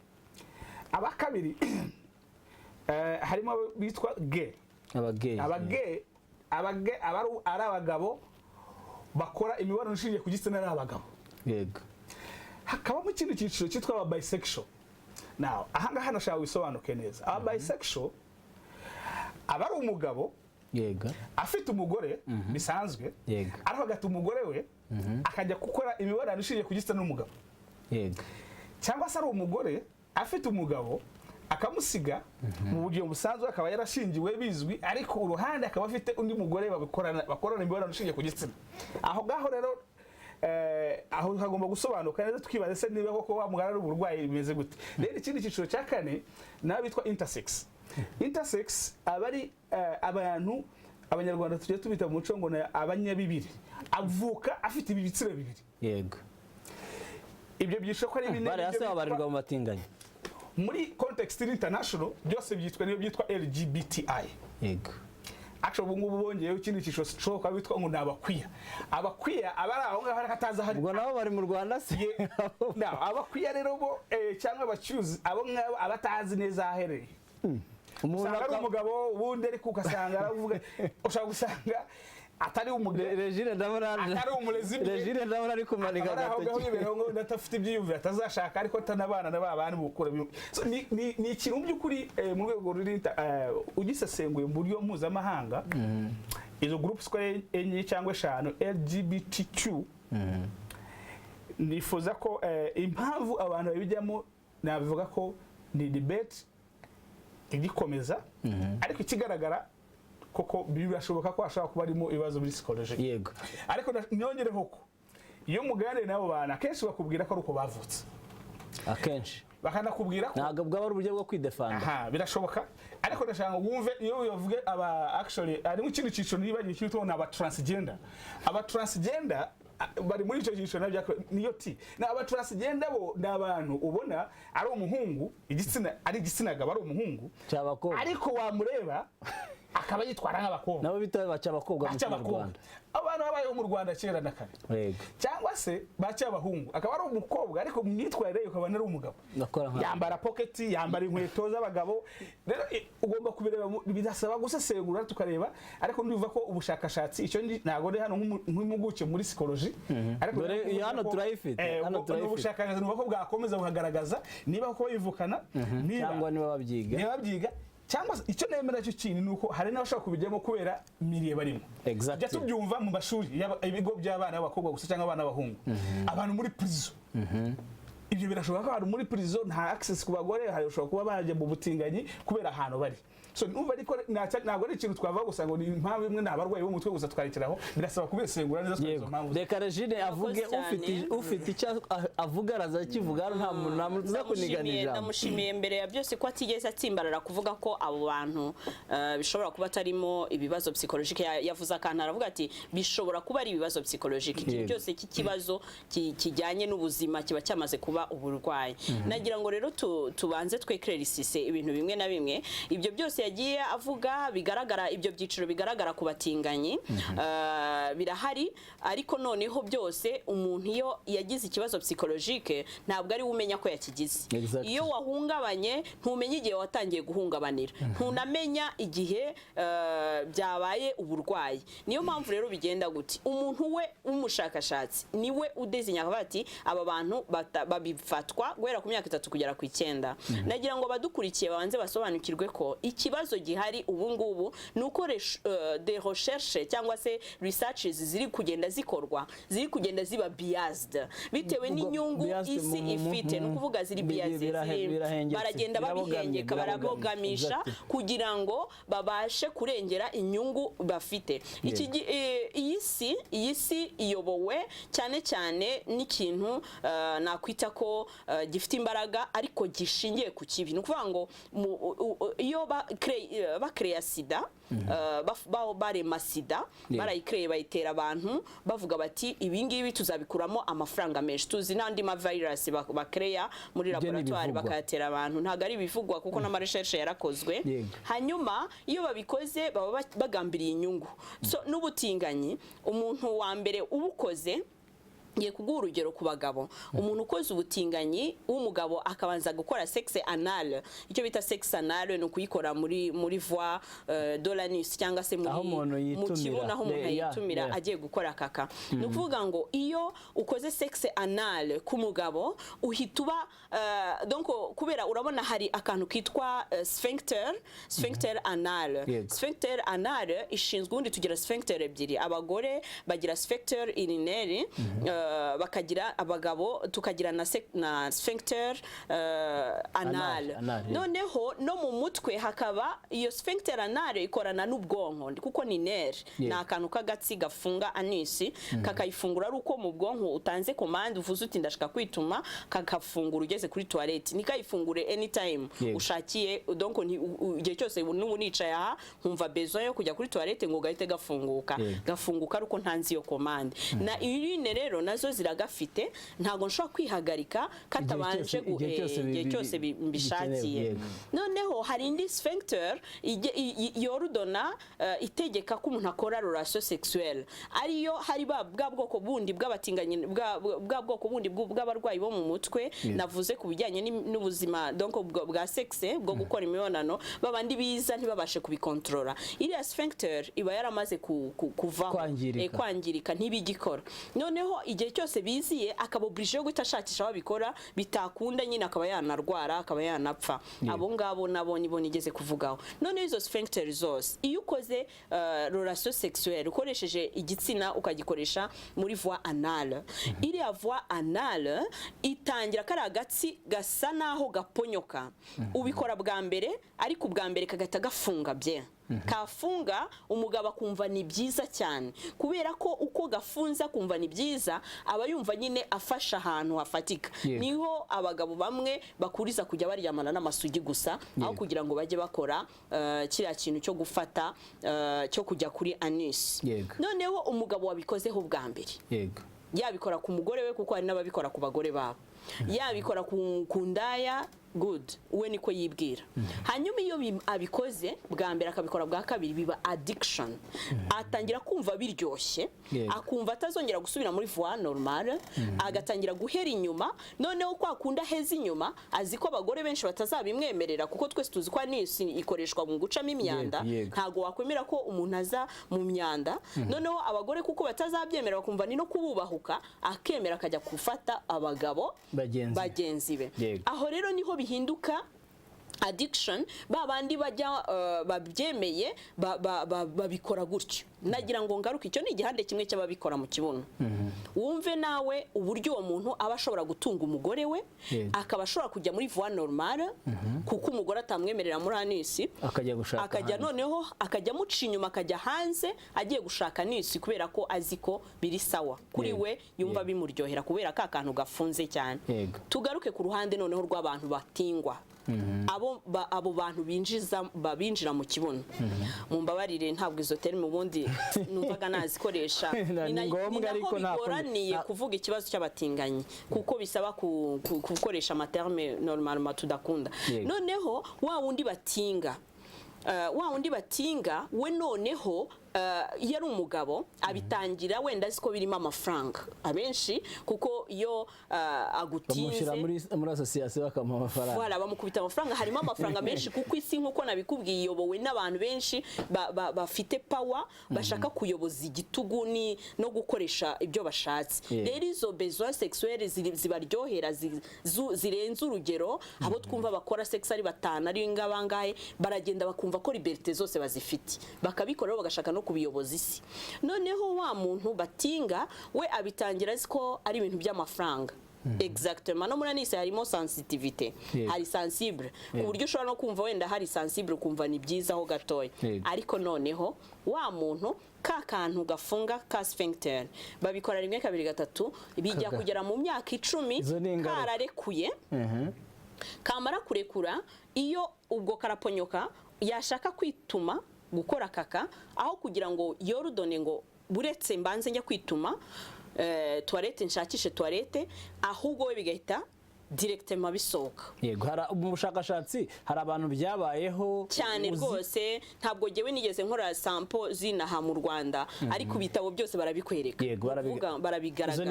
aba kabiri harimo bitwa gay abagay ari abagabo bakora imibonano ishingiye ku gitsina ari abagabo
yego
hakabamo ikindi cyiciro cyitwa aba bisexual now ahangaha nashaka wisobanuke neza aba bisexual aba ari umugabo
yego
afite umugore bisanzwe
yego
ariko agata umugore we akajya gukora imibonano ishingiye ku gitsina n'umugabo
yego
cyangwa se ari umugore afite umugabo akamusiga mu buryo busanzwe akaba yarashingiwe bizwi ariko uruhande akaba afite undi mugore bakorana imibonano ishingiye ku gitsina aho ngaho rero aho hagomba gusobanuka neza twibaze se niba koko wamugara ari uburwayi bimeze gute rero ikindi cyiciro cya kane nayo bitwa intersex aba ari abantu abanyarwanda tujye tubita mu muco ngo ni abanyabibiri avuka afite ibitsina bibiri
yego
ibyo byiciro ko ari bine
bari hasi babarirwa mu matinganya
muri context international byose byitwa LGBTI
yego
actually ubu ngubu bongeyeho ikindi cyiciro cyo bitwa ngo ni abakwiya abari aho ngaho hataza hari
ubwo nabo bari mu Rwanda se
abakwiya rero bo cyangwa abacyuzi abo ngabo abatazi neza ahereye umuntu ari umugabo ubundi ariko ugasanga aravuga ushaka gusanga atari
Regine ndabona
atari umulezi
Regine ndabona ari kumanika
gatoki ngo ndafite ibyiyumviro atazashaka ariko tanabana n'abana bukura ni ikintu by'ukuri mu rwego ruri ugisesenguye mu buryo mpuzamahanga izo groups ko enye cyangwa eshanu LGBTQ nifuza ko impamvu abantu babijyamo nabivuga ko ni debate igikomeza ariko ikigaragara koko birashoboka ko ashaka kuba arimo ibibazo muri psychology
yego
ariko nyongereho ko iyo muganire nabo bana akenshi bakubwira ko ari uko bavutse
akenshi
bakanakubwira ko
ntabwo bwaba ari uburyo bwo kwidefanda
birashoboka ariko ndashaka wumve iyo uvuge aba actually harimo ikindi cyiciro niba cyitwa aba transgender bari muri icyo cyiciro nabyo niyo ti na aba transgender bo ni abantu ubona ari umuhungu ari igitsina gabo ari umuhungu ariko wamureba akaba yitwara nk'abakobwa
nabo bita baca abakobwa mu Rwanda
abantu babayeho mu Rwanda kera na kare cyangwa se baca abahungu akaba ari umukobwa ariko mu myitwarire ukaba ari umugabo yambara pocket yambara inkweto z'abagabo rero ugomba kubireba bidasaba gusesengura tukareba ariko ndivuga ko ubushakashatsi icyo ntago ari hano nk'impuguke muri psychology
ariko hano turayifite
ubushakashatsi nuko bwakomeza buhagaragaza niba ko bivukana
cyangwa niba babyiga
cyangwa icyo nemera cyo kintu nuko hari n'abashaka kubijyamo kubera miriye barimo
exactly
tubyumva mu bashuri ibigo by'abana b'abakobwa gusa cyangwa abana b'abahungu abantu muri prison ibyo birashoboka ko hari muri prison nta access ku bagore hari ushobora kuba baje mu butinganyi kubera ahantu bari so numva ariko ntabwo ari ikintu twava gusa ngo ni impamvu imwe n'abarwayi bo mutwe gusa twayikiraho birasaba kubesengura neza
twazo mpamvu reka Regine avuge ufite icyo avuga araza kivuga nta muntu uza kuniganira
ndamushimiye mbere ya byose ko atigeze atsimbarara kuvuga ko abo bantu bishobora kuba atarimo ibibazo psychologique yavuze akantu aravuga ati bishobora kuba ari ibibazo psychologique iki byose cy'ikibazo kijyanye n'ubuzima kiba cyamaze kuba uburwayi nagira ngo rero tubanze twekererisise ibintu bimwe na bimwe ibyo byose yagiye avuga bigaragara ibyo byiciro bigaragara ku batinganyi birahari ariko noneho byose umuntu iyo yagize ikibazo psychologique ntabwo ari umenya ko yakigize iyo wahungabanye ntumenye igihe watangiye guhungabanira ntunamenya igihe byabaye uburwayi niyo mpamvu rero bigenda guti umuntu we w'umushakashatsi niwe udezinya bati aba bantu bifatwa guhera ku myaka 3 kugera ku 9. Nagira ngo badukurikiye babanze basobanukirwe ko ikibazo gihari ubu ngubu nuko de recherche cyangwa se researches ziri kugenda zikorwa, ziri kugenda ziba biased bitewe n'inyungu isi ifite, no kuvuga ziri biased, baragenda babihengeka barabogamisha kugira ngo babashe kurengera inyungu bafite. Iyi si iyobowe cyane cyane n'ikintu nakwita ko gifite imbaraga ariko gishingiye ku kibi. No kuvuga ngo iyo bakreya sida barema sida barayikireye bayitera abantu bavuga bati ibingibi tuzabikuramo amafaranga menshi. Tuzi n'andi ma virus bakreya muri laboratoire bakayatera abantu, ntago ari bivugwa kuko na recherche yarakozwe. Hanyuma iyo babikoze baba bagambiriye inyungu. So n'ubutinganyi umuntu wa mbere ubukoze ngiye kuguha urugero ku bagabo. Umuntu ukoze ubutinganyi w'umugabo akabanza gukora sexe anal, icyo bita sexe anal no kuyikora muri voie de l'anus cyangwa se mu kibuno aho umuntu yitumira agiye gukora kaka. No kuvuga ngo iyo ukoze sexe anal ku mugabo uhituba donc kubera urabona hari akantu kitwa sphincter anal. Sphincter anal ishinzwe undi tugira sphincter ebyiri, abagore bagira sphincter urinaire bakagira, abagabo tukagira na sphincter anal. Noneho no mu mutwe hakaba iyo sphincter anal ikorana n'ubwonko kuko ni nerve, na akantu kagatsi gafunga anisi kakayifungura ari uko mu bwonko utanze command uvuze uti ndashaka kwituma kakafungura ugeze kuri toilette nikayifungure anytime ushakiye. Donc igihe cyose n'ubu nicaye aha nkumva besoin yo kujya kuri toilette ngo gahite gafunguka ariko ntanzi iyo command. Na urine rero nazo ziragafite, ntago nshobora kwihagarika katabanje igihe cyose mbishakiye. Noneho hari indi sphincter yorudona itegeka ko umuntu akora relation sexuelle, ariyo hari bwa bwoko bundi bw'abatinganye bwa bwoko bundi bw'abarwayi bo mu mutwe navuze ku bijyanye n'ubuzima donc bwa sexe bwo gukora imibonano, babandi biza ntibabashe kubikontrola. Iriya sphincter iba yaramaze kuvaho kwangirika ntibigikora. Noneho igihe cyose biziye akaba oblige yo guhita ashakisha babikora, bitakunda nyine akaba yanarwara akaba yanapfa. Abo ngabo nabo nibo nigeze kuvugaho. None izo sphincter zose iyo ukoze relation sexuelle ukoresheje igitsina ukagikoresha muri voie anal, iriya voie anal itangira kari agatsi gasa naho gaponyoka. Ubikora bwa mbere ariko ubwa mbere kagahita gafunga bye kafunga, umugabo akumva ni byiza cyane kubera ko uko gafunza kumva ni byiza aba yumva nyine afasha ahantu hafatika. Niho abagabo bamwe bakuriza kujya baryamana n'amasugi gusa aho kugira ngo bajye bakora kiriya kintu cyo gufata cyo kujya kuri anus. Noneho umugabo wabikozeho bwa mbere yabikora ku mugore we kuko hari n'ababikora ku bagore babo, yabikora ku ndaya good, we niko yibwira. Hanyuma iyo abikoze bwa mbere akabikora bwa kabiri biba addiction. Atangira kumva biryoshye, akumva atazongera gusubira muri voie normale, agatangira guhera inyuma. Noneho kwa kunda heza inyuma azi ko abagore benshi batazabimwemerera kuko twese tuzi ko anisi ikoreshwa mu gucamo imyanda, ntago wakwemera ko umuntu aza mu myanda. Noneho abagore kuko batazabyemera bakumva ni no kububahuka, akemera akajya gufata abagabo bagenzi be. Aho rero niho bihinduka addiction, babandi bajya babyemeye babikora gutyo. Nagira ngo ngaruke, icyo ni igihande kimwe cy'ababikora mu kibuno. Wumve nawe uburyo uwo muntu aba ashobora gutunga umugore we, akaba ashobora kujya muri voie normale kuko umugore atamwemerera muri anisi, akajya noneho akajya muca inyuma akajya hanze agiye gushaka anisi kubera ko azi ko biri sawa kuri we, yumva bimuryohera kubera ka kantu gafunze cyane. Tugaruke ku ruhande noneho rw'abantu batingwa. Abo bantu binjira mu kibuno. Mumbabarire ntabwo izo terme ubundi numvaga nazikoresha. Ni ngombwa ariko bigoraniye kuvuga ikibazo cy'abatinganyi kuko bisaba gukoresha amaterme normalement tudakunda. Noneho wa wundi batinga we noneho iyo ari umugabo abitangira wenda azi ko birimo amafaranga abenshi kuko iyo agutinze
bamushyira muri asosiyasiyo bakamuha amafaranga
voilà bamukubita amafaranga harimo amafaranga menshi kuko isi nk'uko nabikubwiye iyobowe n'abantu benshi bafite power bashaka kuyoboza igitugu no gukoresha ibyo bashatse rero izo besoins sexuelles zibaryohera zirenze urugero abo twumva bakora sex ari batanu ari ngabangahe baragenda bakumva ko liberté zose bazifite bakabikora bagashaka no kubiyoboza isi noneho wa muntu batinga we abitangira azi ko ari ibintu by'amafaranga exactement no muri anise harimo sensitivité hari sensible uburyo ushobora no kumva wenda hari sensible kumva ni byiza ho gatoya ariko noneho wa muntu ka kantu gafunga ka sphincter babikora rimwe kabiri gatatu bijya kugera mu myaka 10 kararekuye kamara kurekura iyo ubwo karaponyoka yashaka kwituma gukora kaka aho kugira ngo yorudone ngo buretse mbanze njya kwituma toilette nshakishe toilette ahubwo we bigahita directement bisohoka
yego mu bushakashatsi hari abantu byabayeho
cyane rwose ntabwo gewe nigeze nkora sample zinaha mu Rwanda ariko bitabo byose barabikwereka barabigaragaza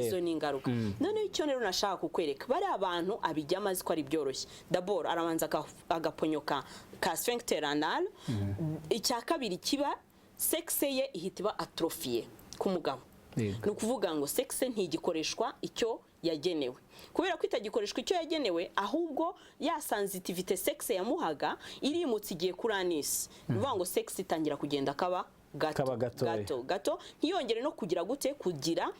izo ni ingaruka none icyo rero nashaka kukwereka bari abantu abijyama azi ko ari byoroshye d'abord arabanza agaponyoka ka sphincter anal icya kabiri kiba sexe ye ihitiba atrophiye ku mugabo ni ukuvuga ngo sexe ntigikoreshwa icyo yagenewe kubera ko itagikoreshwa icyo yagenewe ahubwo ya sensitivité sexe yamuhaga irimutse igiye kuri anise bivuga ngo sexe itangira kugenda kaba gato ntiyongere no kugira gute kugira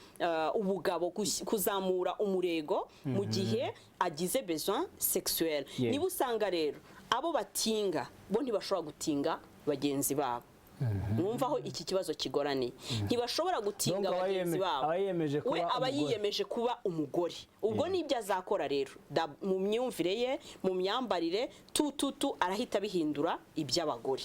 ubugabo kuzamura umurego mu gihe agize besoin sexuel niba usanga rero abo batinga bo ntibashobora gutinga bagenzi babo mwumva aho iki kibazo kigoraniye ntibashobora gutinga abagenzi babo we aba yiyemeje kuba umugore ubwo nibyo azakora rero mu myumvire ye mu myambarire arahita bihindura iby'abagore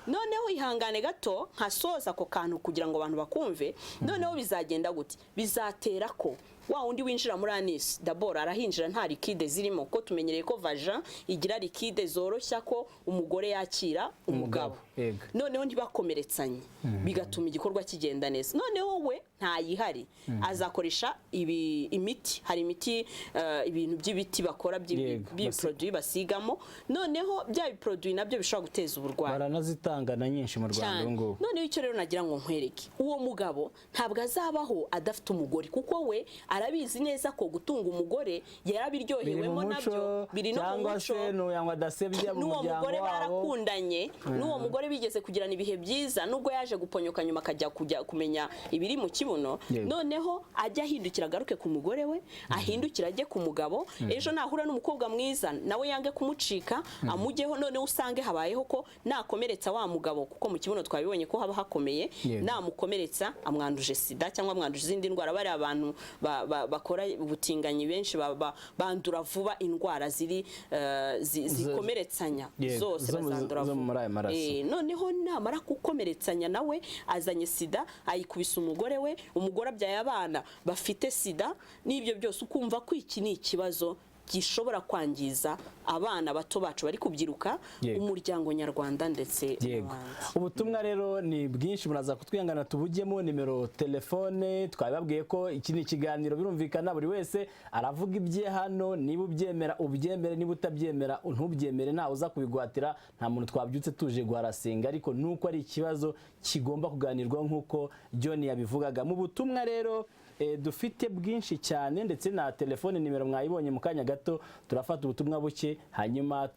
noneho ihangane gato nkasoza ako kantu kugira ngo abantu bakumve noneho bizagenda gute bizatera ko wa undi winjira muri anise d'abord arahinjira nta liquide zirimo ko tumenyereye ko vagin igira liquide zoroshya ko umugore yakira umugabo noneho ntibakomeretsanye bigatuma igikorwa kigenda neza noneho we ntayihari azakoresha imiti hari imiti ibintu by'ibiti bakora by'iproduit basigamo noneho bya biproduit nabyo bishobora guteza uburwayi
baranazitanga na nyinshi mu Rwanda ngo
noneho icyo rero nagira ngo nkwereke uwo mugabo ntabwo azabaho adafite umugore kuko we arabizi neza ko gutunga umugore yarabiryohewemo nabyo biri no mu muco n'uwo mugore barakundanye n'uwo mugore bigeze kugirana ibihe byiza nubwo yaje guponyoka nyuma akajya kumenya ibiri mu kibuno noneho ajya ahindukira agaruke ku mugore we ahindukira ajye ku mugabo ejo nahura n'umukobwa mwiza nawe yange kumucika amujyeho noneho usange habayeho ko nakomeretsa wa mugabo kuko mu kibuno twabibonye ko haba hakomeye namukomeretsa amwanduje sida cyangwa amwanduje izindi ndwara bari abantu bakora ubutinganyi benshi bandura vuba indwara zikomeretsanya zose bazandura vuba noneho namara gukomeretsanya nawe azanye sida ayikubisa umugore we umugore abyaye abana bafite sida n'ibyo byose ukumva ko iki ni ikibazo gishobora kwangiza abana bato bacu bari kubyiruka umuryango nyarwanda ndetse
ubutumwa rero ni bwinshi muraza kutwihangana tubujyemo nimero telefone twababwiye ko iki ni ikiganiro birumvikana buri wese aravuga ibye hano niba ubyemera ubyemere niba utabyemera ntubyemere ntawe uza kubigwatira nta muntu twabyutse tuje guharasenga ariko nuko ari ikibazo kigomba kuganirwaho nk'uko John yabivugaga mu butumwa rero dufite bwinshi cyane ndetse na telefone nimero mwayibonye mu kanya gato turafata ubutumwa buke hanyuma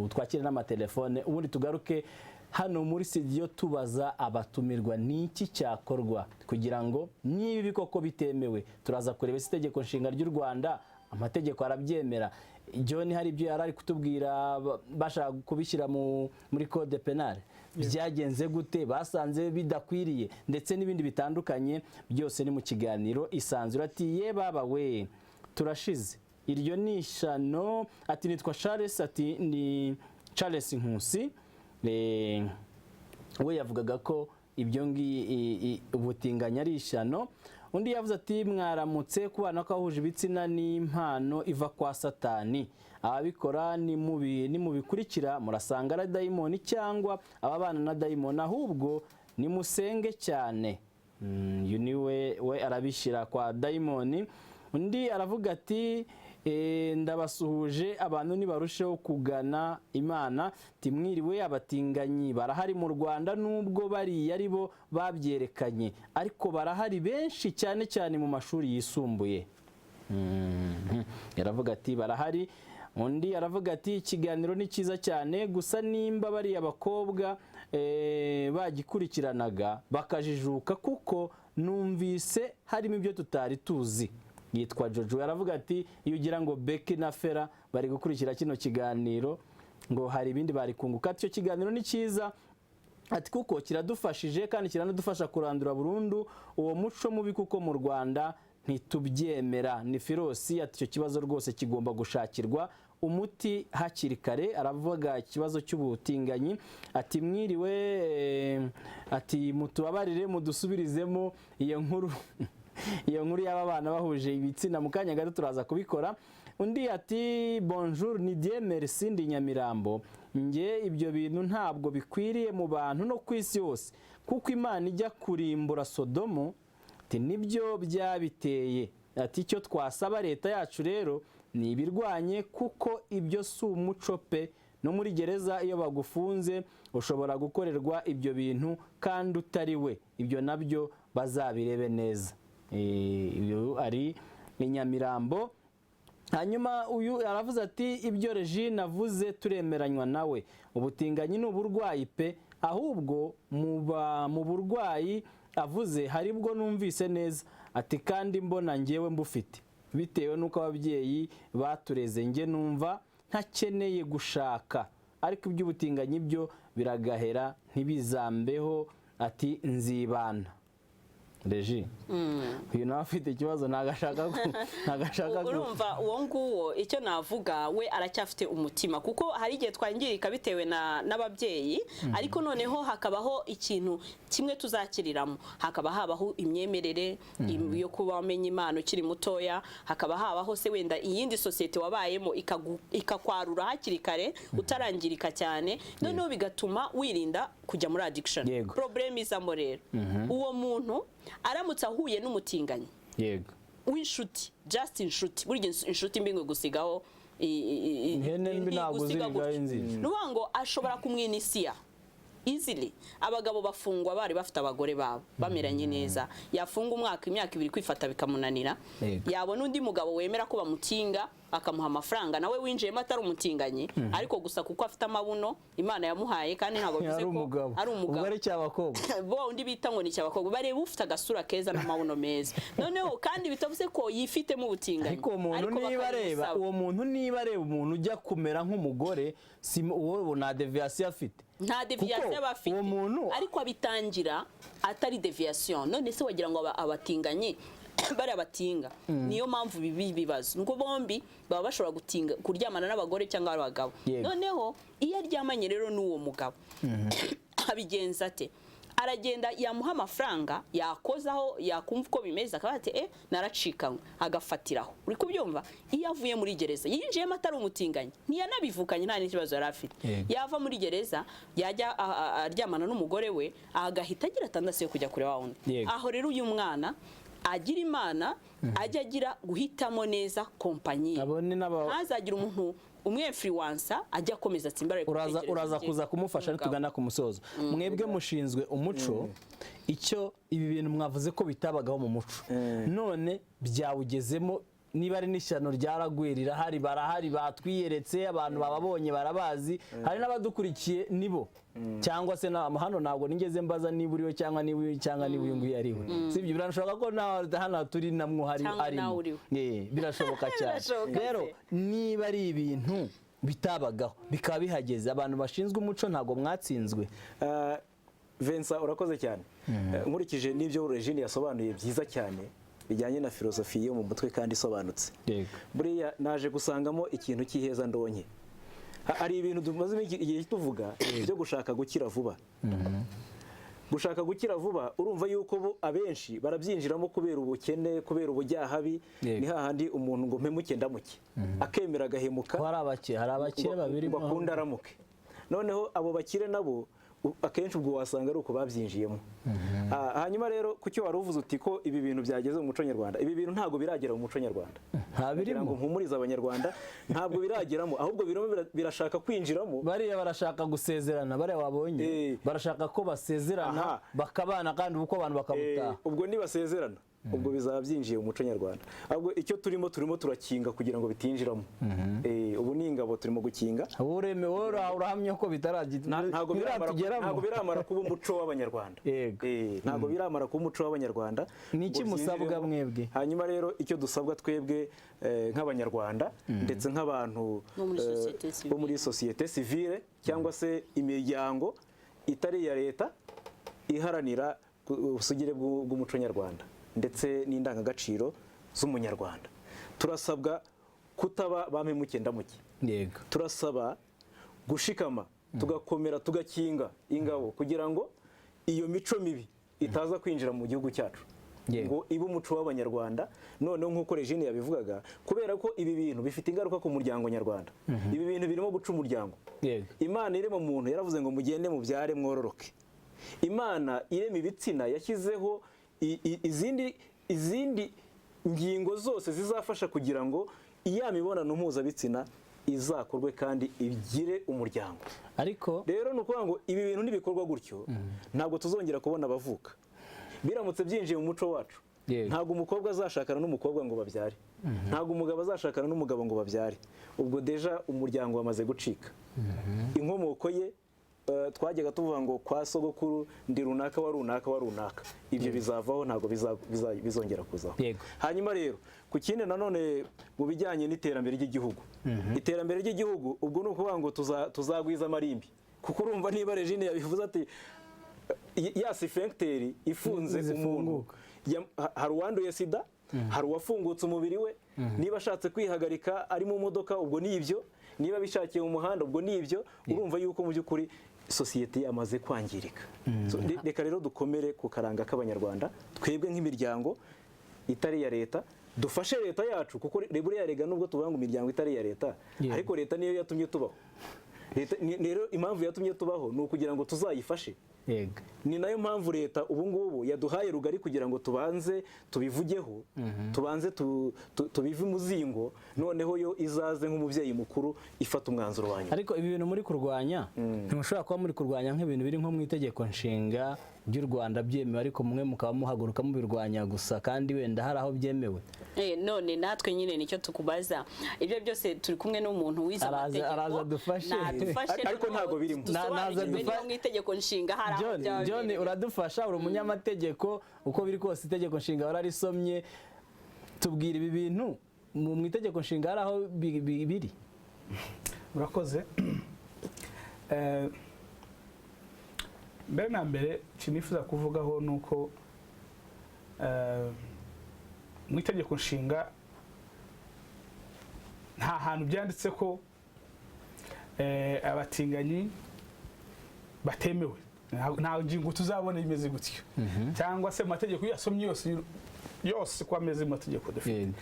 twakire n'amatelefone ubundi tugaruke hano muri studio tubaza abatumirwa niki cyakorwa kugira ngo niba koko bitemewe turaza kureba itegeko nshinga ry'u Rwanda amategeko arabyemera John hari ibyo yarari kutubwira bashaka kubishyira muri code penal byagenze gute basanze bidakwiriye ndetse n'ibindi bitandukanye byose ni mu kiganiro isanzura ati ye baba we turashize iryo ni ishano ati nitwa Charles ati ni Charles Nkusi we yavugaga ko ibyo ubutinganya ari ishano undi yavuze ati mwaramutse kubana ko ahuje ibitsina n'impano iva kwa Satani ababikora ni mubikurikira murasanga ari dayimoni cyangwa ababana na dayimoni ahubwo nimusenge cyane. Uyu ni we arabishyira kwa dayimoni. Undi aravuga ati ndabasuhuje abantu nibarusheho kugana Imana. Timwiriwe, abatinganyi barahari mu Rwanda nubwo bariya ari bo babyerekanye, ariko barahari benshi cyane cyane mu mashuri yisumbuye. Yaravuga ati barahari. Undi aravuga ati ikiganiro ni cyiza cyane, gusa nimba bariya abakobwa bagikurikiranaga bakajijuka, kuko numvise harimo ibyo tutari tuzi. Yitwa Jojo. Yaravuga ati iyo ugira ngo Becky na Fera bari gukurikira kino kiganiro ngo hari ibindi bari kunguka. Icyo kiganiro ni cyiza ati kuko kiradufashije kandi kiranadufasha kurandura burundu uwo muco mubi, kuko mu Rwanda ntitubyemera. Ni Firosi ati icyo kibazo rwose kigomba gushakirwa umuti hakiri kare. Aravuga ikibazo cy'ubutinganyi ati mwiriwe, ati mutubabarire mudusubirizemo iyo nkuru iyo nkuru y'aba bana bahuje ibitsina, mu kanya gato turaza kubikora. Undi ati bonjour, ni Dieu merci, ndi Nyamirambo. Nge ibyo bintu ntabwo bikwiriye mu bantu no ku isi yose, kuko Imana ijya kurimbura Sodomo ati nibyo byabiteye. Ati icyo twasaba leta yacu rero ni ibirwanye, kuko ibyo si umuco pe. No muri gereza iyo bagufunze ushobora gukorerwa ibyo bintu kandi utari we. Ibyo nabyo bazabirebe neza. Uyu ari Nyamirambo. Hanyuma uyu aravuze ati ibyo Regine avuze turemeranywa nawe. Ubutinganyi ni uburwayi pe, ahubwo mu burwayi avuze hari bwo numvise neza. Ati kandi mbona ngewe mbufite, bitewe n'uko ababyeyi batureze. Nge numva ntakeneye gushaka, ariko iby'ubutinganyi byo biragahera ntibizambeho. Ati nzibana. Regine uyu nawe afite ikibazo ntagashaka
urumva uwo nguwo icyo navuga we aracyafite umutima, kuko hari igihe twangirika bitewe n'ababyeyi, ariko noneho hakabaho ikintu kimwe tuzakiriramo. Hakaba habaho imyemerere yo kuba wamenya Imana ukiri mutoya, hakaba habaho se wenda iyindi sosiyete wabayemo ikakwarura hakiri kare utarangirika cyane, noneho bigatuma wirinda kujya muri addiction. Problem izamo rero uwo muntu aramutse ahuye n'umutinganyi w'inshuti, just inshuti, burya inshuti mbi ngo gusigaho
ihene mbi ntabwo zirigaho inzira,
nuvuga ngo ashobora kumwinisiya easily. Abagabo bafungwa bari bafite abagore babo bameranye neza, yafunga umwaka imyaka ibiri kwifata bikamunanira, yabona undi mugabo wemera ko bamutinga akamuha amafaranga, nawe winjiyemo atari umutinganyi, ariko gusa kuko afite amabuno Imana yamuhaye, kandi ntabwo bivuze ko ari umugabo,
ari cy'abakobwa
bo undi bita ngo ni cy'abakobwa, bareba ufite agasura keza n'amabuno meza, noneho kandi bitavuze ko yifitemo ubutinganyi.
Ariko uwo muntu niba areba umuntu ujya kumera nk'umugore, si uwo na deviation afite,
nta deviation bafite, ariko abitangira atari deviation. None se wagira ngo abatinganyi bari abatinga, niyo mpamvu bibi bibazo ngo bombi baba bashobora gutinga kuryamana n'abagore cyangwa abagabo. Noneho iyo aryamanye rero n'uwo mugabo abigenza ate? Aragenda yamuha amafaranga, yakozaho, yakumva uko bimeze, akaba ati naracikanywe, agafatiraho. Uri kubyumva? Iyo avuye muri gereza yinjiyemo atari umutinganyi, ntiyanabivukanye, nta n'ikibazo yari afite, yava muri gereza yajya aryamana n'umugore we, agahita agira atandase yo kujya kureba wundi. Aho rero uyu mwana agira Imana, ajya agira guhitamo neza kompanyi, ntazagira umuntu umwinfluencer ajya akomeza tsimbara.
Uraza kuza kumufasha nitugana ku musozo. Mwebwe mushinzwe umuco, icyo ibi bintu mwavuze ko bitabagaho mu muco, none byawugezemo. Niba ari n'ishyano ryaragwirira, hari barahari batwiyeretse, abantu bababonye barabazi, hari n'abadukurikiye nibo, cyangwa se hano ntabwo nigeze mbaza niba uriyo cyangwa niba uyu nguyu ari we, sibyo? Birashoboka ko hano turi namwe harimo, birashoboka cyane. Rero niba ari ibintu bitabagaho bikaba bihageze, abantu bashinzwe umuco ntabwo mwatsinzwe.
Vincent urakoze cyane. Nkurikije n'ibyo Regine yasobanuye byiza cyane bijyanye na filozofi yo mu mutwe kandi isobanutse, buriya naje gusangamo ikintu cy'iheza ndonke. Hari ibintu tumaze igihe tuvuga byo gushaka gukira vuba. Gushaka gukira vuba, urumva yuko abenshi barabyinjiramo kubera ubukene, kubera ubujyahabi. Ni hahandi umuntu ngo mpemuke ndamuke, akemera agahemuka.
Hari abakire babiri
bakunda aramuke. Noneho abo bakire nabo akenshi ubwo wasanga ari uko babyinjiyemo. Hanyuma rero ku cyo wari uvuze uti ko ibi bintu byageze mu muco nyarwanda, ibi bintu ntabwo biragera mu muco nyarwanda,
nta birimo
ngo mpumurize abanyarwanda, ntabwo birageramo, ahubwo birimo birashaka kwinjiramo.
Bariya barashaka gusezerana, bariya wabonye barashaka ko basezerana bakabana kandi uko abantu bakabutaha.
Ubwo nibasezerana ubwo bizaba byinjiye mu muco nyarwanda, ahubwo icyo turimo turakinga kugira ngo bitinjiramo. Ubu ni ingabo turimo gukinga.
Uremewe urahamya ko
ntabwo biramara kuba umuco w'abanyarwanda, ntabwo biramara kuba umuco w'abanyarwanda.
Niki musabwa mwebwe?
Hanyuma rero icyo dusabwa twebwe nk'abanyarwanda ndetse nk'abantu bo muri sosiyete sivile cyangwa se imiryango itari iya leta iharanira ubusugire bw'umuco nyarwanda ndetse n'indangagaciro z'umunyarwanda, turasabwa kutaba bampemuke ndamuke. Turasaba gushikama tugakomera tugakinga ingabo kugira ngo iyo mico mibi itaza kwinjira mu gihugu cyacu, ngo ibe umuco w'abanyarwanda. Noneho nk'uko Regine yabivugaga, kubera ko ibi bintu bifite ingaruka ku muryango nyarwanda, ibi bintu birimo guca umuryango. Imana irema muntu yaravuze ngo mugende mubyare mwororoke. Imana irema ibitsina yashyizeho izindi ngingo zose zizafasha kugira ngo iya mibonano mpuzabitsina izakorwe kandi igire umuryango.
Ariko
rero ni ukuvuga ngo ibi bintu nibikorwa gutyo ntabwo tuzongera kubona abavuka. Biramutse byinjiye mu muco wacu, ntabwo umukobwa azashakana n'umukobwa ngo babyare, ntabwo umugabo azashakana n'umugabo ngo babyare. Ubwo deja umuryango wamaze gucika. Inkomoko ye twajyaga tuvuga ngo kwa sogokuru ndi runaka wa runaka wa runaka, ibyo bizavaho, ntabwo bizongera kuzaho. Hanyuma rero ku kindi nanone mu bijyanye n'iterambere ry'igihugu, iterambere ry'igihugu ubwo ni ukuvuga ngo tuzagwiza amarimbi, kuko urumva niba Regine yabivuze ati ya sifenkteri ifunze umuntu, hari uwanduye sida, hari uwafungutse umubiri we, niba ashatse kwihagarika ari mu modoka ubwo ni ibyo, niba bishakiye mu muhanda ubwo ni ibyo. Urumva yuko mu by'ukuri sosiyete yamaze kwangirika. Reka rero dukomere ku karanga k'abanyarwanda, twebwe nk'imiryango itari iya leta dufashe leta yacu, kuko buriya rega nubwo tuvuga ngo imiryango itari iya leta, ariko leta niyo yatumye tubaho. Rero impamvu yatumye tubaho ni ukugira ngo tuzayifashe. Ni nayo mpamvu leta ubu ngubu yaduhaye rugari kugira ngo tubanze tubivugeho, tubanze tubive umuzingo, noneho yo izaze nk'umubyeyi mukuru ifata umwanzuro wanyu.
Ariko ibi bintu muri kurwanya, ntimushobora kuba muri kurwanya nk'ibintu biri nko mu itegeko nshinga ry'u Rwanda byemewe, ariko mwe mukaba muhaguruka mubirwanya gusa kandi wenda hari aho byemewe.
None natwe nyine nicyo tukubaza, ibyo byose turi kumwe n'umuntu wize amategeko,
araza dufashe,
ariko ntago birimo,
naza dufashe mu itegeko nshinga.
John uradufasha, uri umunyamategeko, uko biri kose itegeko nshinga wararisomye, tubwira ibi bintu mu itegeko nshinga hari aho biri.
Murakoze. Mbere na mbere kinifuza kuvugaho nuko mu itegeko nshinga nta hantu byanditse ko abatinganyi batemewe, nta ngingo tuzabona imeze gutyo, cyangwa se mu mategeko yasomye yose ko ameze mu mategeko dufite,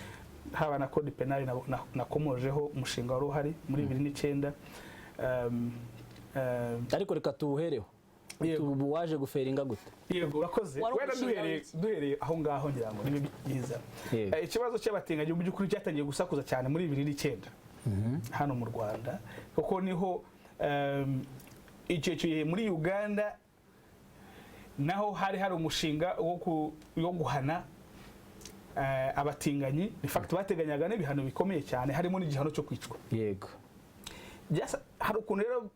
haba na code penal nakomojeho umushinga wari uhari muri 2009.
Ariko reka tuwuhereho, ubu waje guferinga gute?
Yego urakoze. Wenda duhereye aho ngaho ngira ngo nibe byiza. Ikibazo cy'abatinganyi mu by'ukuri cyatangiye gusakuza cyane muri 2009 hano mu Rwanda, kuko niho icyo muri Uganda naho hari umushinga wo guhana abatinganyi. In fact bateganyaga n'ibihano bikomeye cyane, harimo n'igihano cyo kwicwa.
Yego.
Hari ukuntu rero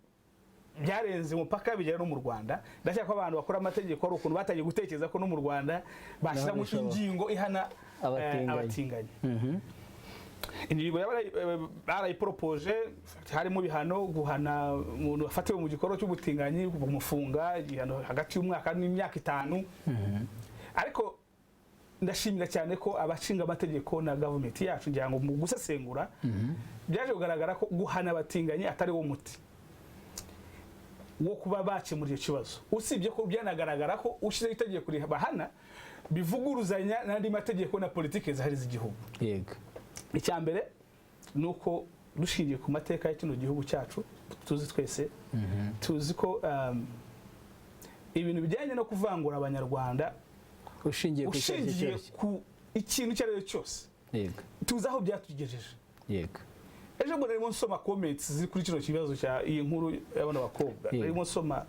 byarenze umupaka bigera no mu Rwanda. Ndashaka ko abantu bakora amategeko ari ukuntu batangiye gutekereza ko no mu Rwanda bashyira mu ingingo ihana abatinganyi. Ingingo barayiporopoje, harimo ibihano, guhana umuntu afatiwe mu gikorwa cy'ubutinganyi, kumufunga igihano hagati y'umwaka n'imyaka 5. Ariko ndashimira cyane ko abashinga amategeko na government yacu ngira ngo mu gusesengura byaje kugaragara ko guhana abatinganyi atari wo muti wo kuba bakemura icyo kibazo. Usibye ko byanagaragara ko ushize itegeko bahana bivuguruzanya n'andi mategeko na politike zahari z'igihugu.
Yego.
Icyambere nuko dushingiye ku mateka ya kino gihugu cyacu tuzi twese, tuzi ko ibintu bijyanye no kuvangura abanyarwanda
ushingiye
ku ikintu icyo ari cyo cyose
yego
tuzi aho byatugejeje
yego
ejo bundi narimo nsoma comments ziri kuri kino kibazo cya iyi nkuru y'abana bakobwa narimo nsoma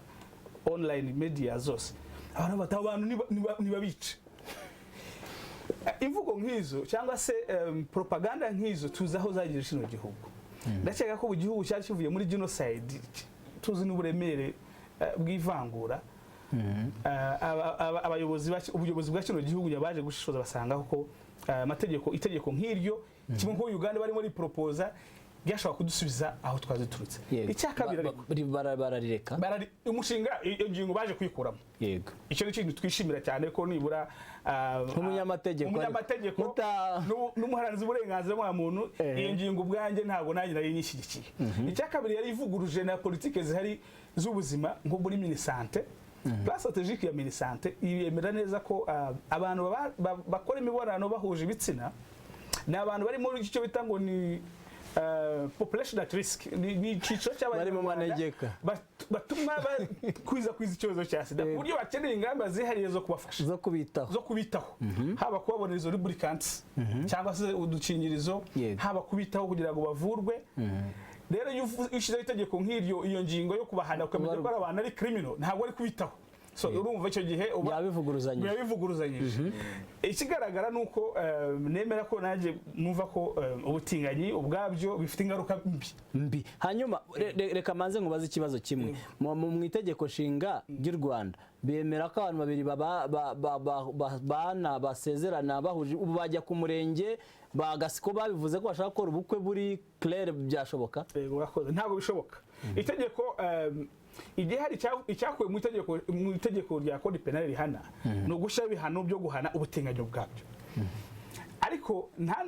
online media zose abantu nibabice imvugo nk'izo cyangwa se propaganda nk'izo tuzi aho zagiye kino gihugu ndakeka ko igihugu cyari kivuye muri genocide tuzi n'uburemere bw'ivangura ubuyobozi bwa kino gihugu yabaje gushishoza basanga ko itegeko nk'iryo kimwe nko Uganda barimo riporopoza byashobora kudusubiza aho twaje turutse icya kabiri ariko
bararireka
umushinga iyo ngingo baje kwikuramo
yego
icyo ni ikintu twishimira cyane ko nibura
umunyamategeko
n'umuharanzi w'uburenganzira bwa muntu iyo ngingo ubwanjye ntabwo nanjye nari nyishyigikiye icya kabiri yari ivuguruje na politike zihari z'ubuzima nko muri minisante plan strategique ya minisante yemera neza ko abantu bakora imibonano bahuje ibitsina ni abantu bari muri icyo bita ngo ni population at risk ni icyiciro cy'abari mu manegeka batuma kwiza ikibazo cya sida ku buryo bakeneye ingamba zihariye zo kubafasha zo kubitaho haba kubabonera izo lubricants cyangwa se udukingirizo haba kubitaho kugira ngo bavurwe rero iyo ushyizeho itegeko nk'iryo iyo ngingo yo kubahana ukamenya ko ari abantu ari criminal ntabwo ari kubitaho so urumva icyo gihe yabivuguruzanyije ikigaragara nuko nemera ko nanjye numva ko ubutinganyi ubwabyo bifite ingaruka
mbi hanyuma reka manze nkubaze ikibazo kimwe mu itegeko nshinga ry'u Rwanda bemera ko abantu babiri bana basezerana bahuje ubu bajya ku murenge bagasiko babivuze ko bashaka gukora ubukwe buri claire byashoboka
ntabwo bishoboka itegeko igihe hari icyakuwe mu itegeko rya code penal rihana no gushyira ibihano byo guhana ubutinganyi bwabyo ariko nta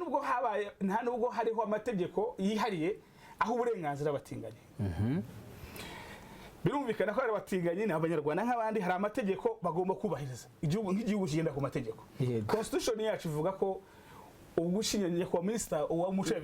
nubwo hariho amategeko yihariye aho uburenganzira batinganye birumvikana ko ari abatinganye ni abanyarwanda nk'abandi hari amategeko bagomba kubahiriza nk'igihugu kigenda ku mategeko constitution yacu ivuga ko ugushingiranwa kwa minister w'umuco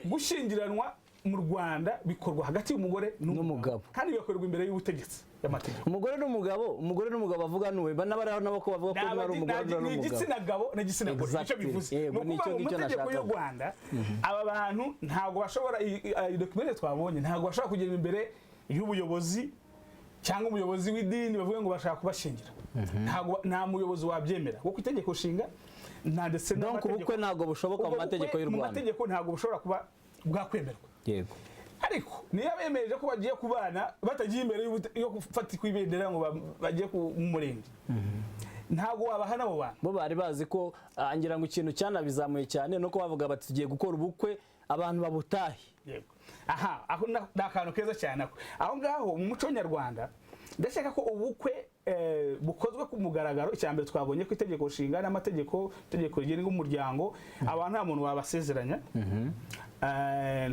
gushingiranwa mu Rwanda bikorwa hagati y'umugore
n'umugabo
kandi bikorwa imbere y'ubutegetsi y'amategeko
umugore n'umugabo bavuga nuwe banabara nabo ko bavuga ko ari umugore n'umugabo
ni igitsina gabo n'igitsina gore icyo bivuze
no
kuvuga amategeko y'u Rwanda aba bantu ntago bashobora document twabonye ntago bashobora kugera imbere y'ubuyobozi cyangwa umuyobozi w'idini bavuga ngo bashaka kubashingira nta muyobozi wabyemera kuko itegeko nshinga ndetse
n'amategeko ubukwe ntago bushoboka mu mategeko y'u Rwanda
mu mategeko ntago bushobora kuba bwakwemerwa
yego
ariko niyo bemereje ko bagiye kubana batagiye imbere yo gufata kwibendera ngo bagiye ku murenge ntago wabahana abo bantu
bo bari bazi ko ngira ngo ikintu cyanabizamuye cyane no ko bavuga bati tugiye gukora ubukwe abantu babutahe
yego aho nakantu keza cyane aho ngaho mu muco nyarwanda ndashaka ko ubukwe bukozwe ku mugaragaro icyambere twabonye ko itegeko nshinga n'amategeko itegeko rigenga umuryango abantu nta muntu wabasezeranya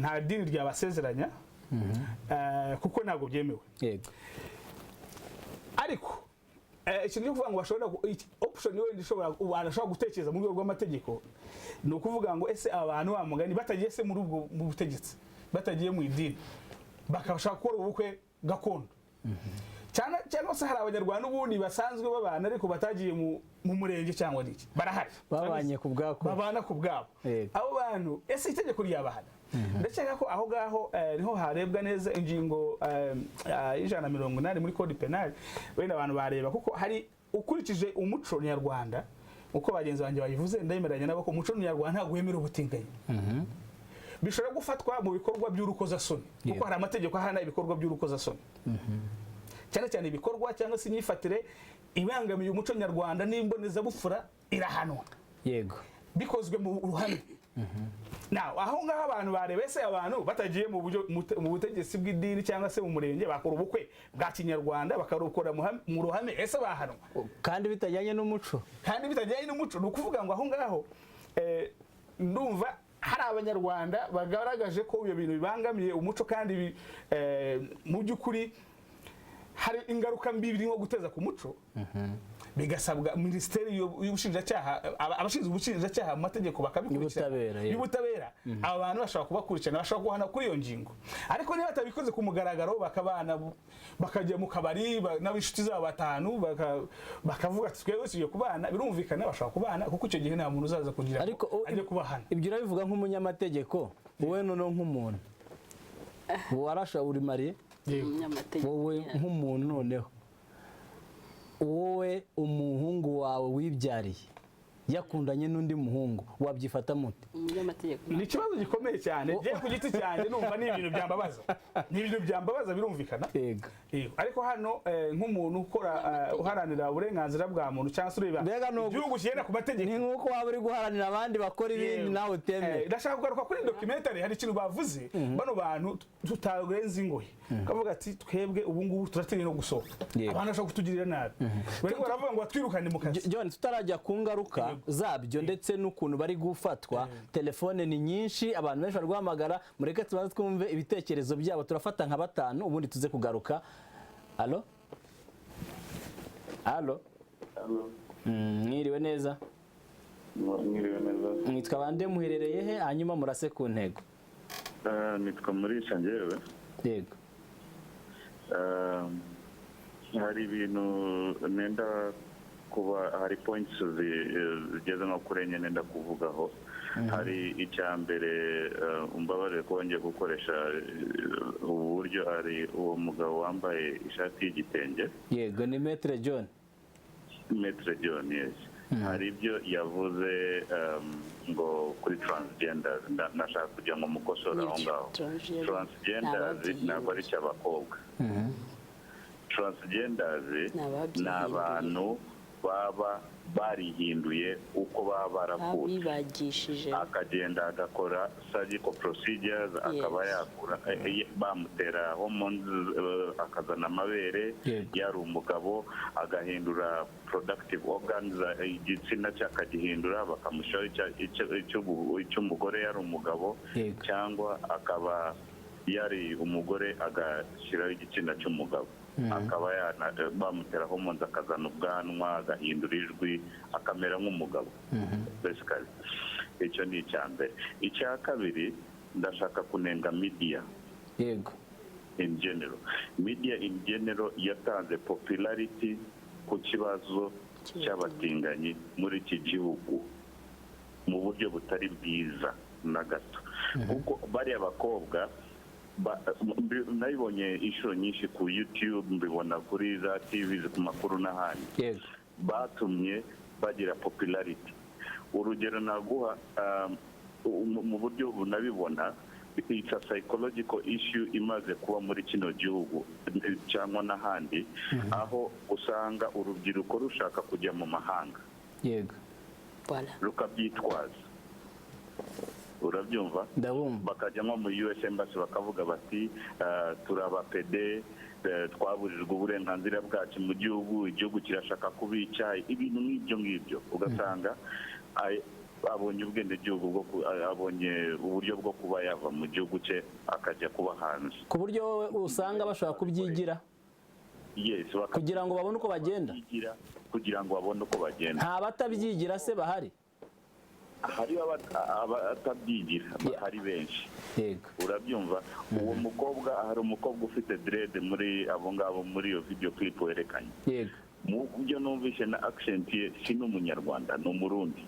nta dini ryabasezeranya kuko ntabwo byemewe
yego
ariko ikintu cyo kuvuga ngo bashobora option wenda ishobora gutekereza mu rwego rw'amategeko ni ukuvuga ngo ese abantu bamugani batagiye se muri ubwo mu butegetsi batagiye mu idini bakabasha gukora ubukwe gakondo cyangwa se hari abanyarwanda ubundi basanzwe babana ariko batagiye mu murenge cyangwa n'iki barahari
babanye ku bwako
babana ku bwabo abo bantu ese itegeko ryabahana ndakeka ko aho ngaho niho harebwa neza ingingo y'180 muri code penal wenda abantu bareba kuko hari ukurikije umuco nyarwanda uko bagenzi banjye bayivuze ndayemeranya nabo ko umuco nyarwanda ntabwo wemera ubutinganyi bishobora gufatwa mu bikorwa by'urukozasoni kuko hari amategeko ahana ibikorwa by'urukozasoni cyane cyane ibikorwa cyangwa se imyifatire ibangamiye umuco nyarwanda n'imbonezabupfura irahanwa
yego
bikozwe mu ruhame aho ngaho abantu bareba ese abantu batagiye mu butegetsi bw'idini cyangwa se mu murenge bakora ubukwe bwa kinyarwanda bakarukora mu ruhame ese bahanwa
kandi bitajyanye n'umuco
ni ukuvuga ngo aho ngaho ndumva hari abanyarwanda bagaragaje ko ibyo bintu bibangamiye umuco kandi mu by'ukuri hari ingaruka mbi birimo guteza ku muco bigasabwa minisiteri y'ubushinjacyaha abashinzwe ubushinjacyaha mu mategeko bakabikurikirana y'ubutabera aba bantu bashobora kubakurikirana bashobora guhana kuri iyo ngingo ariko niba batabikoze ku mugaragaro bakabana bakajya mu kabari n'ab'inshuti zabo batanu bakavuga ati twebwe tugiye kubana birumvikana bashobora kubana kuko icyo gihe nta muntu uzaza kugira ngo ajye kubahana.
Ibyo urabivuga nk'umunyamategeko wowe noneho nk'umuntu warasha uri mariye wowe nk'umuntu noneho wowe umuhungu wawe wibyariye yakundanye n'undi muhungu wabyifata mute?
Ni ikibazo gikomeye cyane je ku giti cyanjye numva ni ibintu byambabaza birumvikana yego ariko hano nk'umuntu ukora uharanira uburenganzira bwa muntu cyangwa se ureba igihugu kigenda ku mategeko
ni nk'uko waba uri guharanira abandi bakora ibindi nawe utemeye.
Ndashaka kugaruka kuri documentary hari ikintu bavuze bano bantu tutarenze ingohe kavuga ati twebwe ubu ngubu turateganya no gusohoka abantu bashaka kutugirira nabi bariko baravuga ngo batwirukane mu kazi.
John, tutarajya ku ngaruka zabyo ndetse n'ukuntu bari gufatwa telefone ni nyinshi abantu benshi bari guhamagara mureke tubanze twumve ibitekerezo byabo turafata nka 5 ubundi tuze kugaruka. Allo mwiriwe neza.
Mwiriwe neza.
Mwitwa bande muherereye he hanyuma murase ku ntego?
Nitwa Murisha njyewe.
Yego.
Hari ibintu nenda kuba hari points zigeze nko kuri enye nenda kuvugaho. Hari icyambere umbabarire ko ngiye gukoresha uburyo ari uwo mugabo wambaye ishati y'igitenge.
Yego ni Maître John.
Maître John, yes. Hari ibyo yavuze ngo kuri transgender nashaka kugira ngo mukosora aho ngaho. Transgender ntabwo ari cy'abakobwa. Transgenders ni abantu baba barihinduye uko baba baravutse akagenda agakora surgical procedures akaba yakura bamutera hormones akazana amabere yari umugabo agahindura productive organs igitsina cyakagihindura bakamushaho icy'umugore yari umugabo cyangwa akaba yari umugore agashyiraho igitsina cy'umugabo akaba bamutera hormones akazana ubwanwa agahindura ijwi akamera nk'umugabo. Basically icyo ni icyambere. Icya kabiri ndashaka kunenga media.
Yego.
In general media in general yatanze popularity ku kibazo cy'abatinganyi muri iki gihugu mu buryo butari bwiza na gato kuko bari abakobwa nabibonye inshuro nyinshi ku YouTube mbibona kuri za TV ku makuru n'ahandi batumye bagira popularity. Urugero naguha mu buryo bunabibona it's a psychological issue imaze kuba muri kino gihugu cyangwa n'ahandi aho usanga urubyiruko rushaka kujya mu mahanga rukabyitwaza. Urabyumva bakajya nko mu US Embassy bakavuga bati turabapede twaburirwa uburenganzira bwacu mu igihugu kirashaka kubica ibintu nk'ibyo ngibyo ugasanga abonye ubwenegihugu abonye uburyo bwo kuba yava mu gihugu cye akajya kuba hanze
ku buryo usanga bashobora kubyigira kugira ngo babone uko bagenda nta batabyigira se bahari?
Hari abatabyigira bahari benshi. Urabyumva uwo mukobwa hari umukobwa ufite dread muri abo ngabo muri iyo video clip werekanye mu byo numvise na accent ye si n'umunyarwanda ni umurundi.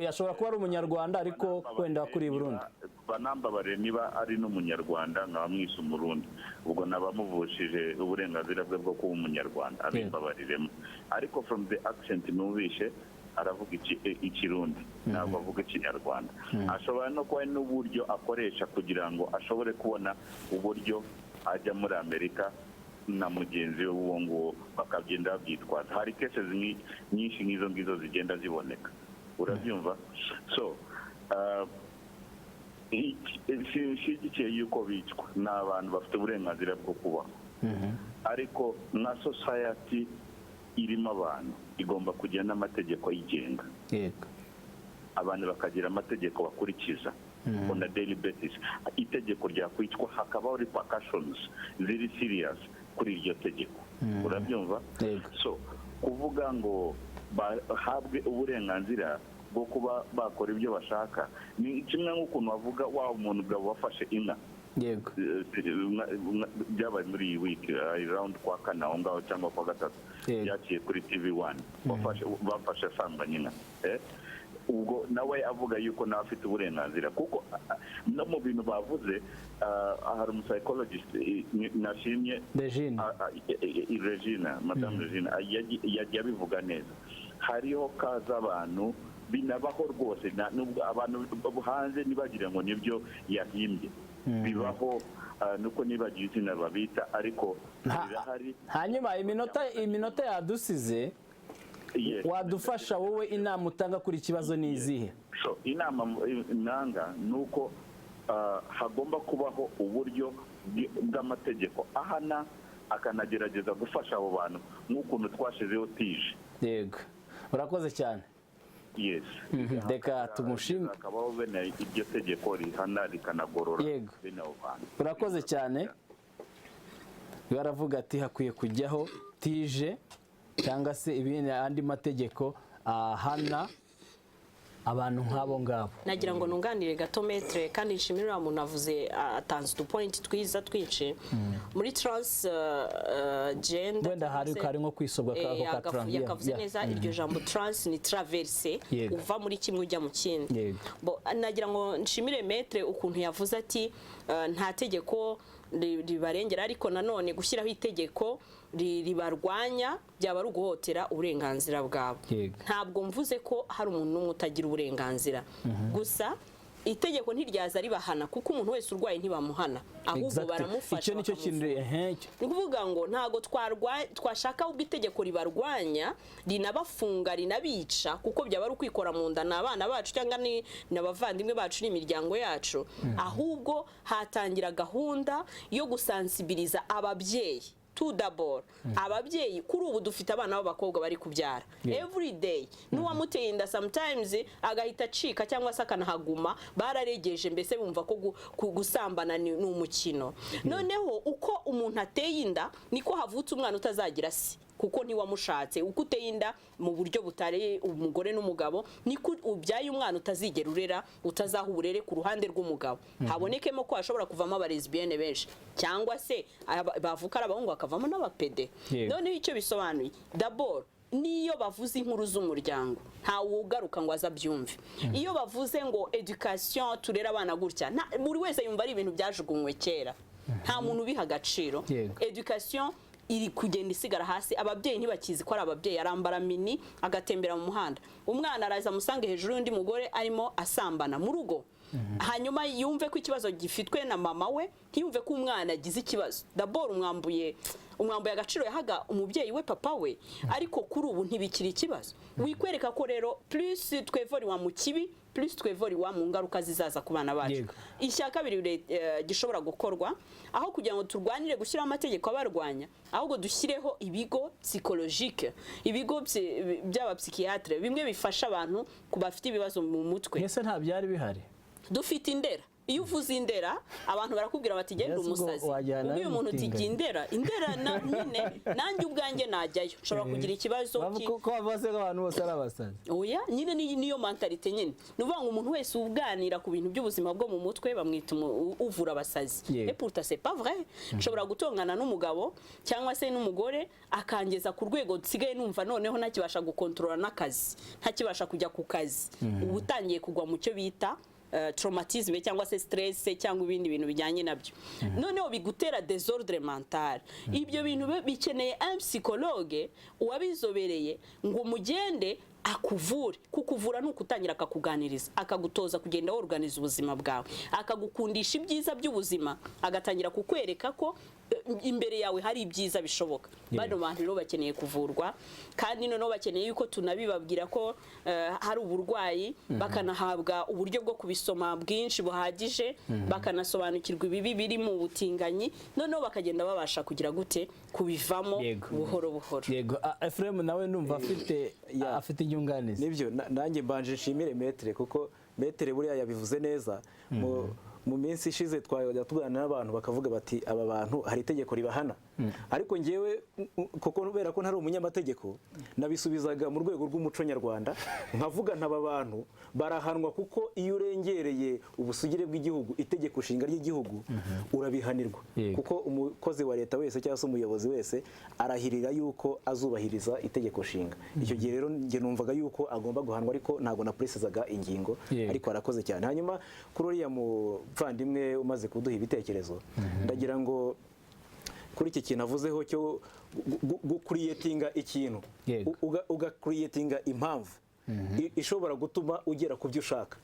Yashobora kuba ari umunyarwanda ariko wenda kuri Burundi
banambabare niba ari n'umunyarwanda nkabamwise umurundi ubwo nabamuvushije uburenganzira bwe bwo kuba umunyarwanda abimbabariremo ariko from the accent numvise aravuga ikirundi ntabwo avuga ikinyarwanda. Ashobora no kuba n'uburyo akoresha kugira ngo ashobore kubona uburyo ajya muri Amerika na mugenzi we uwo nguwo bakagenda babyitwaza. Hari cases nyinshi nk'izo ngizo zigenda ziboneka. Urabyumva? So ishyigikiye yuko bicwa ni abantu bafite uburenganzira bwo kubaho ariko na society irimo abantu igomba kugira n'amategeko yigenga. Abantu bakagira amategeko bakurikiza on a daily basis. Itegeko ryakwicwa hakabaho repercussions ziri serious kuri iryo tegeko. Urabyumva? So kuvuga ngo bahabwe uburenganzira bwo kuba bakora ibyo bashaka ni kimwe nk'ukuntu bavuga wa umuntu ubwo wafashe inka
yego
byabaye muri iyi wiki around kwa kane aho ngaho cyangwa kwa gatatu byaciye kuri TV1 bafashe asambanya inka ubwo nawe avuga yuko nawe afite uburenganzira kuko no mu bintu bavuze hari umusayikologisite nashimye Regina Madame Regina yagiye abivuga neza hariho kaza abantu binabaho rwose nubwo abantu hanze ntibagire ngo nibyo yahimbye bibaho nuko nibagiye izina babita ariko birahari.
Hanyuma iminota yadusize wadufasha wowe inama utanga kuri ikibazo ni izihe?
Inama nanga nuko hagomba kubaho uburyo bw'amategeko ahana akanagerageza gufasha abo bantu nk'ukuntu twashizeho tije.
Yego, urakoze cyane.
Yes.
Reka tumushimire.
Akabaho bene iryo tegeko rihana rikanagorora bene abo bantu.
Urakoze cyane. Baravuga ati hakwiye kujyaho tije cyangwa se ibindi andi mategeko ahana abantu nk'abo ngabo.
Nagira ngo nunganire gato metre kandi nshimira umuntu avuze atanze du point twiza twice muri trans gender
wenda hari nko kwisobwa ka trans
yakavuze neza iryo jambo trans ni traverse uva muri kimwe ujya mu kindi. Nagira ngo nshimire metre ukuntu yavuze ati nta tegeko ribarengera ariko nanone gushyiraho itegeko ribarwanya byaba ari uguhotera uburenganzira bwabo. Ntabwo mvuze ko hari umuntu n'umwe utagira uburenganzira gusa itegeko ntiryaza ribahana kuko umuntu wese urwaye ntibamuhana ahubwo baramufasha.
Icyo nicyo kintu
ni kuvuga ngo ntago twashaka ubwo itegeko ribarwanya rinabafunga rinabica kuko byaba ari ukwikora mu nda n'abana bacu cyangwa n'abavandimwe bacu n'imiryango yacu ahubwo hatangira gahunda yo gusansibiriza ababyeyi tout d'abord ababyeyi kuri ubu dufite abana b'abakobwa bari kubyara every day n'uwamuteye inda sometimes agahita acika cyangwa se akanahaguma bararegeje mbese bumva ko gusambana ni umukino. Noneho uko umuntu ateye inda niko havutse umwana utazagira se kuko ntiwamushatse uko uteye inda mu buryo butari umugore n'umugabo niko ubyaye umwana utazigera urera utazaha uburere ku ruhande rw'umugabo habonekemo ko ashobora kuvamo abalesbienne benshi cyangwa se bavuka ari abahungu bakavamo n'abapede. Noneho icyo bisobanuye d'abord niyo bavuze inkuru z'umuryango nta wugaruka ngo azabyumve. Iyo bavuze ngo education turera abana gutya buri wese yumva ari ibintu byajugunywe kera nta muntu ubiha agaciro. Education iri kugenda isigara hasi ababyeyi ntibakizi ko ari ababyeyi arambara mini agatembera mu muhanda umwana araza musange hejuru y'undi mugore arimo asambana mu rugo hanyuma yumve ko ikibazo gifitwe na mama we ntiyumve ko umwana agize ikibazo. D'abord umwambuye agaciro yahaga umubyeyi we papa we ariko kuri ubu ntibikiri ikibazo wikwereka ko rero plus twevoriwa mu kibi plus twevoriwa mu ngaruka zizaza ku bana bacu. Ishyaka biri gishobora gukorwa aho kugira ngo turwanire gushyira amategeko abarwanya ahubwo dushyireho ibigo psychologique ibigo by'aba psychiatre bimwe bifasha abantu kubafite ibibazo mu mutwe.
Ese nta byari bihari
dufite indera. Iyo uvuze indera abantu barakubwira bati genda umusazi uyu muntu utigendera indera nyine nanjye ubwanjye najyayo nshobora kugira ikibazo
ko bavuze ko abantu bose ari abasazi.
Oya nyine niyo mentalite nyine nuvuga ngo umuntu wese uganira ku bintu by'ubuzima bwo mu mutwe bamwita uvura abasazi. Et pourtant c'est pas vrai. Nshobora gutongana n'umugabo cyangwa se n'umugore akangeza ku rwego nsigaye numva noneho ntakibasha gukontrola n'akazi ntakibasha kujya ku kazi ubu utangiye kugwa mu cyo bita traumatisme cyangwa se stress cyangwa ibindi bintu bijyanye nabyo. Noneho bigutera désordre mental. Ibyo bintu bikeneye un psychologue uwabizobereye ngo mugende akuvure kukuvura nukutangira akakuganiriza akagutoza kugenda organize ubuzima bwawe akagukundisha ibyiza by'ubuzima agatangira kukwereka ko imbere yawe hari ibyiza bishoboka. Bano bantu rero bakeneye kuvurwa kandi noneho bakeneye yuko tunabibabwira ko hari uburwayi bakanahabwa uburyo bwo kubisoma bwinshi buhagije bakanasobanukirwa ibibi biri mu butinganyi noneho bakagenda babasha kugira gute kubivamo buhoro buhoro.
Yego Ephraim nawe numva afite inyunganizi.
Nibyo nanjye mbanje nshimire metre kuko metre buriya yabivuze neza mu minsi ishize twajya tuganira n'abantu bakavuga bati aba bantu hari itegeko ribahana ariko ngewe koko kubera ko ntari umunyamategeko nabisubizaga mu rwego rw'umuco nyarwanda nkavuga ntaba bantu barahanwa kuko iyo urengereye ubusugire bw'igihugu itegeko nshinga ry'igihugu urabihanirwa kuko umukozi wa leta wese cyangwa se umuyobozi wese arahirira yuko azubahiriza itegeko nshinga icyo gihe rero njye numvaga yuko agomba guhanwa ariko ntabwo napresizaga ingingo ariko arakoze cyane hanyuma kuri uriya muvandimwe umaze kuduha ibitekerezo ndagira ngo kuri iki kintu avuzeho cyo gukuriyetinga ikintu ugakuriyetinga impamvu ishobora gutuma ugera ku byo ushaka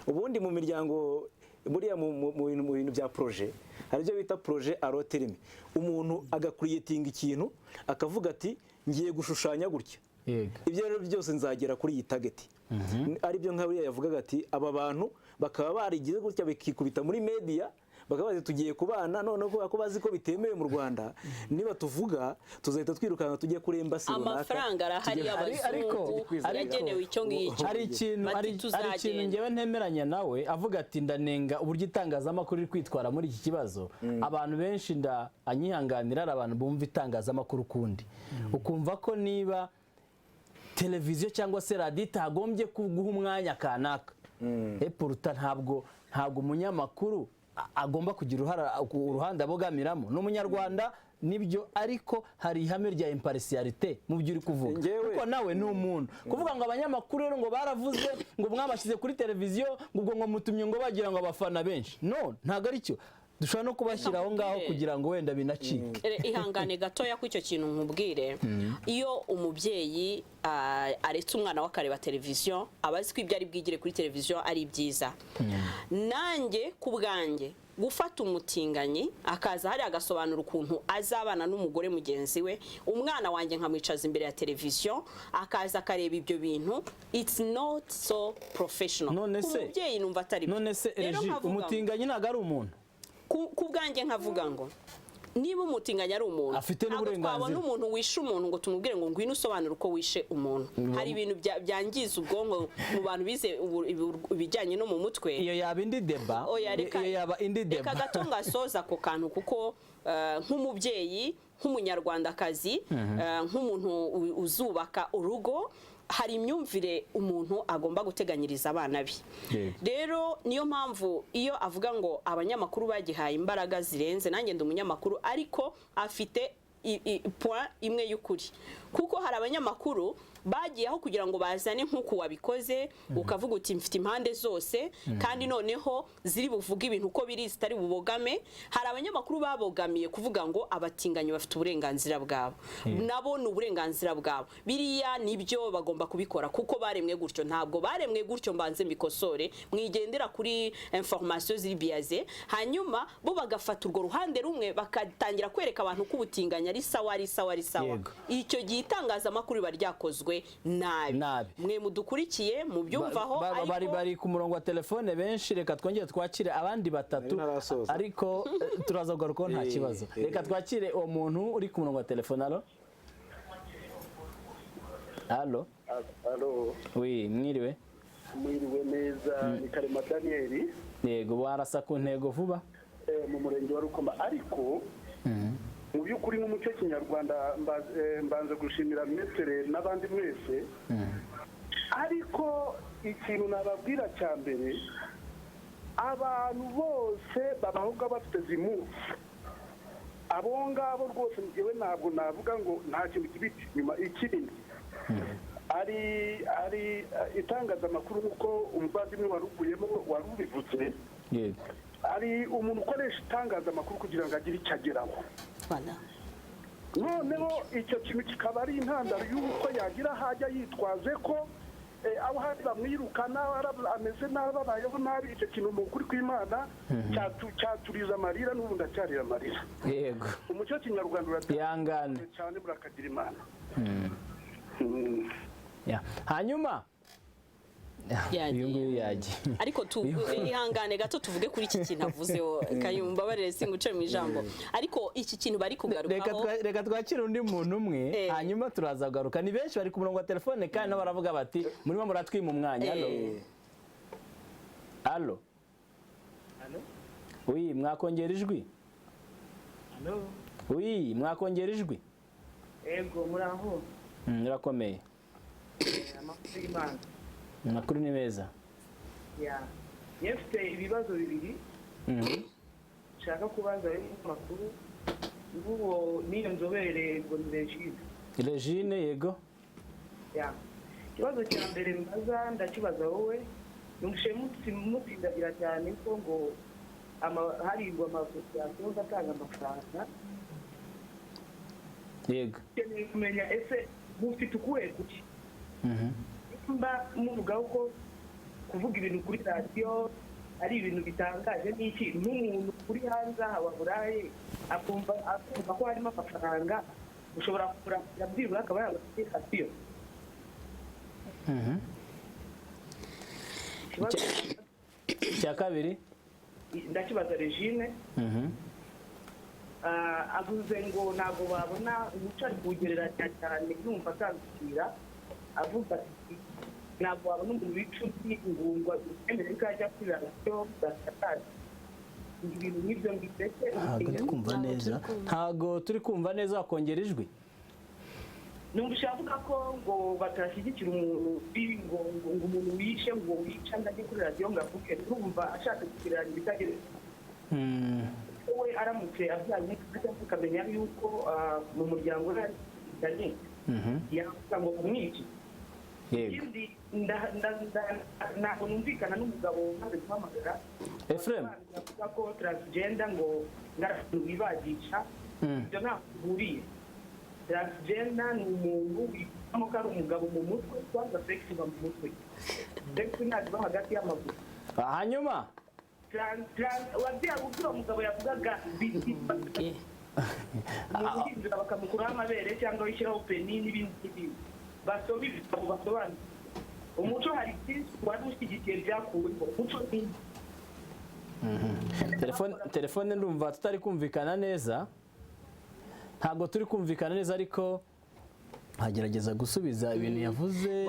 ubundi mu miryango buriya mu bintu bya proje hari ibyo bita proje aroterime umuntu agakuriyetinga ikintu akavuga ati ngiye gushushanya gutya ibyo rero byose nzagera kuri iyi tageti aribyo nka buriya yavugaga ati aba bantu bakaba barigize gutya bikikubita muri media bakaba bazi tugiye kubana none ko bazi ko bitemewe mu Rwanda niba tuvuga tuzahita twirukanka tujye kuri embassy runaka
amafaranga arahari y'abazungu yagenewe icyo ngicyo
hari ikintu ngewe ntemeranya nawe avuga ati ndanenga uburyo itangazamakuru riri kwitwara muri iki kibazo abantu benshi anyihanganira ari abantu bumva itangazamakuru kundi ukumva ko niba televiziyo cyangwa se radiyo itagombye guha umwanya kanaka epuruta ntabwo umunyamakuru agomba kugira uruhande abogamiramo n'umunyarwanda nibyo ariko hari ihame rya impartialite mu byo uri kuvuga kuko nawe ni umuntu kuvuga ngo abanyamakuru rero ngo baravuze ngo mwabashyize kuri televiziyo ngo mutumye ngo bagira ngo abafana benshi no ntabwo ari cyo dushobora no kubashyira aho ngaho kugira ngo wenda binacike
ihangane gatoya ko icyo kintu nkubwire iyo umubyeyi aretse umwana we akareba televiziyo aba azi ko ibyo ari bwigire kuri televiziyo ari byiza nanjye ku bwanjye gufata umutinganyi akaza hari agasobanura ukuntu azabana n'umugore mugenzi we umwana wanjye nkamwicaza imbere ya televiziyo akaza akareba ibyo bintu it's not so professional umubyeyi numva atari
none se umutinganyi ntabwo ari umuntu
ku bwanjye nkavuga ngo niba umutinganyi ari umuntu
afite n'uburenganzira
twabona umuntu wishe umuntu ngo tumubwire ngo ngwino usobanure uko wishe umuntu hari ibintu byangiza ubwonko mu bantu bize ibijyanye no mu mutwe
iyo yaba indi deba
reka gato ngasoza ako kantu kuko nk'umubyeyi nk'umunyarwandakazi nk'umuntu uzubaka urugo hari imyumvire umuntu agomba guteganyiriza abana be rero niyo mpamvu iyo avuga ngo abanyamakuru bagihaye imbaraga zirenze nanjye ndi umunyamakuru ariko afite point imwe y'ukuri kuko hari abanyamakuru bagiye aho kugira ngo bazane nk'uko wabikoze ukavuga uti mfite impande zose kandi noneho ziri buvuga ibintu uko biri zitari bubogame hari abanyamakuru babogamiye kuvuga ngo abatinganyi bafite uburenganzira bwabo nabo ni uburenganzira bwabo biriya nibyo bagomba kubikora kuko baremwe gutyo ntabwo baremwe gutyo mbanze mbikosore mwigendera kuri information ziri biaze hanyuma bo bagafata urwo ruhande rumwe bakatangira kwereka abantu ko ubutinganya ari sawa icyo gihe itangazamakuru baryakozwe nabi mwe mudukurikiye mu byumvaho
bari ku murongo wa telefone benshi reka twongere twakire abandi batatu ariko turaza kugaruka nta kibazo reka twakire uwo muntu uri ku murongo wa telefone alo mwiriwe
neza ni Karema Daniel
yego barasa ku ntego vuba
mu murenge wa Rukoma ariko mu by'ukuri nk'umuco kinyarwanda mbanze gushimira Mestre n'abandi mwese ariko ikintu nababwira cya mbere abantu bose babahoga bafite zimusi abo ngabo rwose njyewe ntabwo navuga ngo nta kintu kibiti nyuma ikindi ari itangazamakuru nk'uko umuvandimwe wari ubivutse ari umuntu ukoresha itangazamakuru kugira ngo agire icyo ageraho noneho icyo kintu kikaba ari intandaro y'uko yagira hajya yitwaze ko aho hari bamwirukana ameze nabi abayeho nabi icyo kintu mu kuri kw'Imana cyaturiza amarira n'ubu ndacyarira amarira
yego
umuco kinyarwanda
uratangana
cyane murakagira Imana
hanyuma uyu nguyu yagiye
ariko ihangane gato tuvuge kuri iki kintu avuzeho Kayumba barere singuce mu ijambo ariko iki kintu bari kugarukaho
reka twakire undi muntu umwe hanyuma turaza kugaruka ni benshi bari ku murongo wa telefone kandi nabo baravuga bati murimo muratwima umwanya alo Oui, mwakongera ijwi?
Hello.
Oui, mwakongera ijwi?
Ego muraho.
Irakomeye.
Amakuru y'Imana.
Amakuru ni meza.
Ya. Yefite ibibazo bibiri. Nshaka kubaza amakuru. Nguwo niyo nzobere ngo ni Regine.
Regine yego.
Ya. Ikibazo cya mbere mbaza ndakibaza wowe. Numvise mutsindagira cyane ko ngo hari amasosiyasiyo atanga amafaranga.
Yego.
Keneye kumenya ese mufite ukuhe kuki? Mba muvuga ko kuvuga ibintu kuri radiyo ari ibintu bitangaje n'iki n'umuntu uri hanze aha waburaye akumva ko harimo amafaranga ushobora kugura byibura akaba yabafite radiyo.
Icya kabiri
ndakibaza Regine avuze ngo ntabwo babona umuco ari kuwugereranya cyane yumva atandukira avuga ati ntabwo wabona umuntu w'inshuti ngo emere ko ajya kuri radiyo gasakaje ibintu nk'ibyo ngibyo
ntabwo turi kumva neza wakongera ijwi.
numvise avuga ko ngo batashyigikira umuntu ngo umuntu wishe ngo wica ndajye kuri radiyo ngo avuge urumva ashaka kugereranya ibitageretse. We aramutse abyanye akamenya yuko mu muryango we hari yavuga ngo kumwica. Ikindi ntabwo numvikana n'umugabo umaze guhamagara avuga ko transgender ngo ngarabantu bibagisha ibyo ntabwo bihuriye. Transgender ni umuntu witamo ko ari umugabo mu mutwe cyangwa sex iba mu mutwe. Sex ntabwo iba hagati y'amaguru.
Hanyuma
wabwira uwo mugabo yavugaga umuntu uhinjira bakamukuraho amabere cyangwa wishyiraho peni n'ibindi n'ibindi basoma ibitabo basobanura umuco hari byinshi wari ushyigikiye byakuweho umuco n'indi.
telefone ndumva tutari kumvikana neza, ntabwo turi kumvikana neza ariko agerageza gusubiza ibintu yavuze.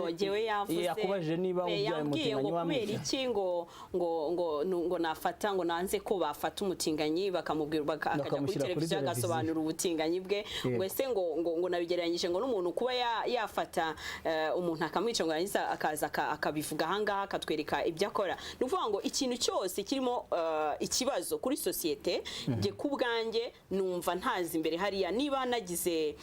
Yakubajije niba ubyaye umutinganyi
kubera iki ngo nafata ngo nanze ko bafata umutinganyi bakamubwira akajya kuri televiziyo agasobanura ubutinganyi bwe ngo ese ngo nabigereranyije ngo n'umuntu kuba yafata umuntu akamwica ngo yarangiza akaza akabivuga ahangaha akatwereka ibyo akora. Ni ukuvuga ngo ikintu cyose kirimo ikibazo kuri sosiyete njye ku bwanjye numva ntazi imbere hariya niba nagize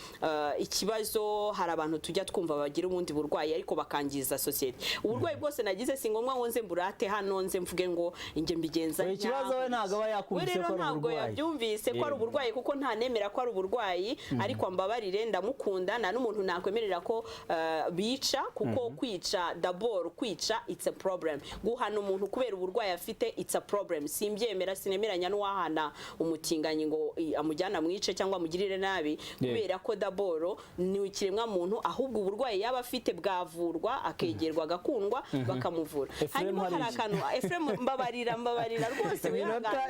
ikibazo hari abantu tujya twumva bagira ubundi burwayi ariko bakangiza sosiyete. Uburwayi bwose nagize si ngombwa ngo nze mburate hano nze mvuge ngo inge mbigenza
ikibazo we ntabwo aba yakumvise ko ari uburwayi,
yabyumvise ko ari uburwayi kuko nta nemera ko ari uburwayi ariko mbabarire ndamukunda nta n'umuntu nakwemerera ko bica kuko kwica d'abord kwica it's a problem. Guhana umuntu kubera uburwayi afite it's a problem. Simbyemera sinemeranya n'uwahana umutinganyi ngo amujyana mwice cyangwa amugirire nabi kubera ko d'abord ni ikiremwa muntu ahubwo uburwayi yaba afite bwavurwa akegerwa agakundwa bakamuvura. Hanyuma hari akantu mbabarira rwose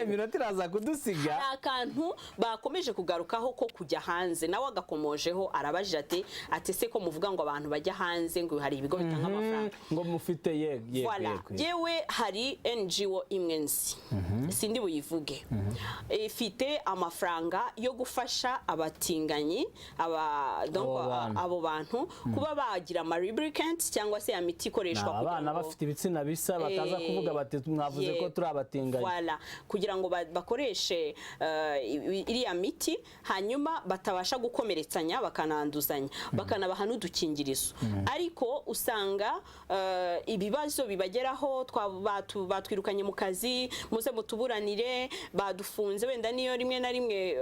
iminota iraza kudusiga.
Hari akantu bakomeje kugarukaho ko kujya hanze nawe agakomojeho arabajije ati se ko muvuga ngo abantu bajya hanze ngo hari ibigo bitanga amafaranga
ngo mufite
yewe hari NGO imwe nzi sindi buyivuge ifite amafaranga yo gufasha abatinganyi abo bantu kuba bagira ama lubricants cyangwa se amiti ikoreshwa
abana bafite ibitsina bisa bataza kuvuga bati mwavuze ko turi abatinganyi
kugira ngo bakoreshe iriya miti hanyuma batabasha gukomeretsanya bakananduzanya bakanabaha n'udukingirizo. Ariko usanga ibibazo bibageraho batwirukanye mu kazi muze mutuburanire badufunze wenda niyo rimwe na rimwe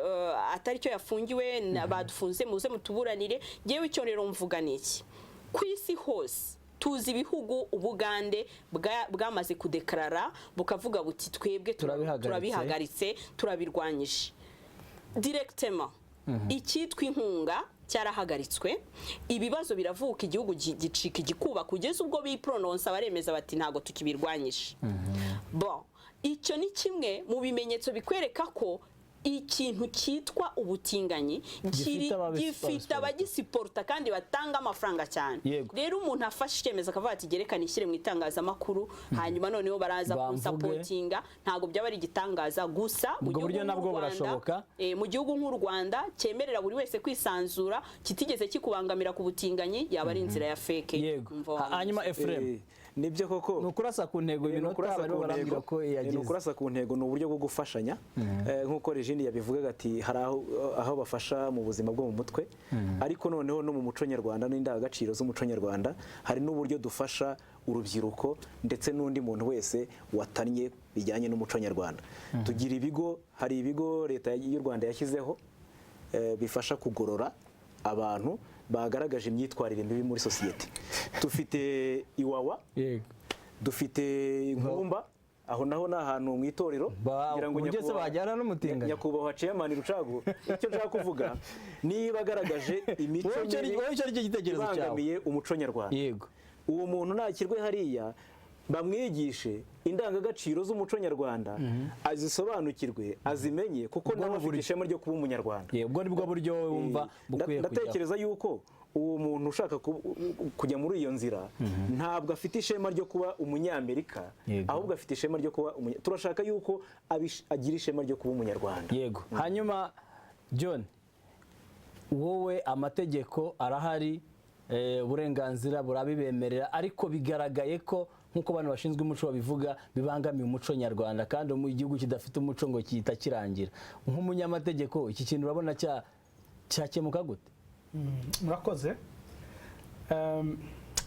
atari cyo yafungiwe badufunze muze mutuburanire. Yewe icyo rero mvuga niki ku isi hose tuzi ibihugu Ubugande bwamaze kudekarara bukavuga buti twebwe turabihagaritse turabirwanyije directement. Icyitwa inkunga cyarahagaritswe ibibazo biravuka igihugu gicika igikuba kugeza ubwo biprononsa baremeza bati ntago tukibirwanyije. Bon icyo ni kimwe mu bimenyetso bikwereka ko
ikintu cyitwa ubutinganyi gifite abagisiporta kandi batanga amafaranga cyane. Rero umuntu afashe icyemezo akavuga ati gerekana ishyire mu itangazamakuru hanyuma noneho baraza kunsapotinga, ntabwo byaba ari igitangaza gusa mu gihugu nk'u Rwanda cyemerera buri wese kwisanzura kitigeze kikubangamira ku butinganyi, yaba ari inzira ya fake.
Hanyuma Ephraim,
nibyo koko
nukurasa ku ntego iminota bari barambira ko yagize.
Nukurasa ku ntego ni uburyo bwo gufashanya, nk'uko Regine yabivugaga ati hari aho bafasha mu buzima bwo mu mutwe, ariko noneho no mu muco nyarwanda n'indangagaciro z'umuco nyarwanda hari n'uburyo dufasha urubyiruko ndetse n'undi muntu wese watannye bijyanye n'umuco nyarwanda. Tugira ibigo, hari ibigo leta y'u Rwanda yashyizeho bifasha kugorora abantu bagaragaje imyitwarire mibi muri sosiyete. Dufite Iwawa, dufite Nkumba, aho naho ni ahantu mu itorero
kugira ngo nyakubahwa chairman Rucagu, icyo nshaka kuvuga niba agaragaje imico ibangamiye umuco nyarwanda, uwo muntu nakirwe hariya bamwigishe indangagaciro z'umuco nyarwanda, azisobanukirwe, azimenye, kuko nawe afite ishema ryo kuba umunyarwanda. Ubwo ni bwo buryo wumva bukwiye kujya.
Ndatekereza yuko uwo muntu ushaka kujya muri iyo nzira ntabwo afite ishema ryo kuba umunyamerika, ahubwo afite ishema ryo kuba turashaka yuko agira ishema ryo kuba umunyarwanda.
Yego. Hanyuma John, wowe amategeko arahari, uburenganzira burabibemerera, ariko bigaragaye ko nk'uko abantu bashinzwe umuco babivuga bibangamiye umuco nyarwanda, kandi mu gihugu kidafite umuco ngo kita kirangira. Nk'umunyamategeko iki kintu urabona cyakemuka gute?
Murakoze.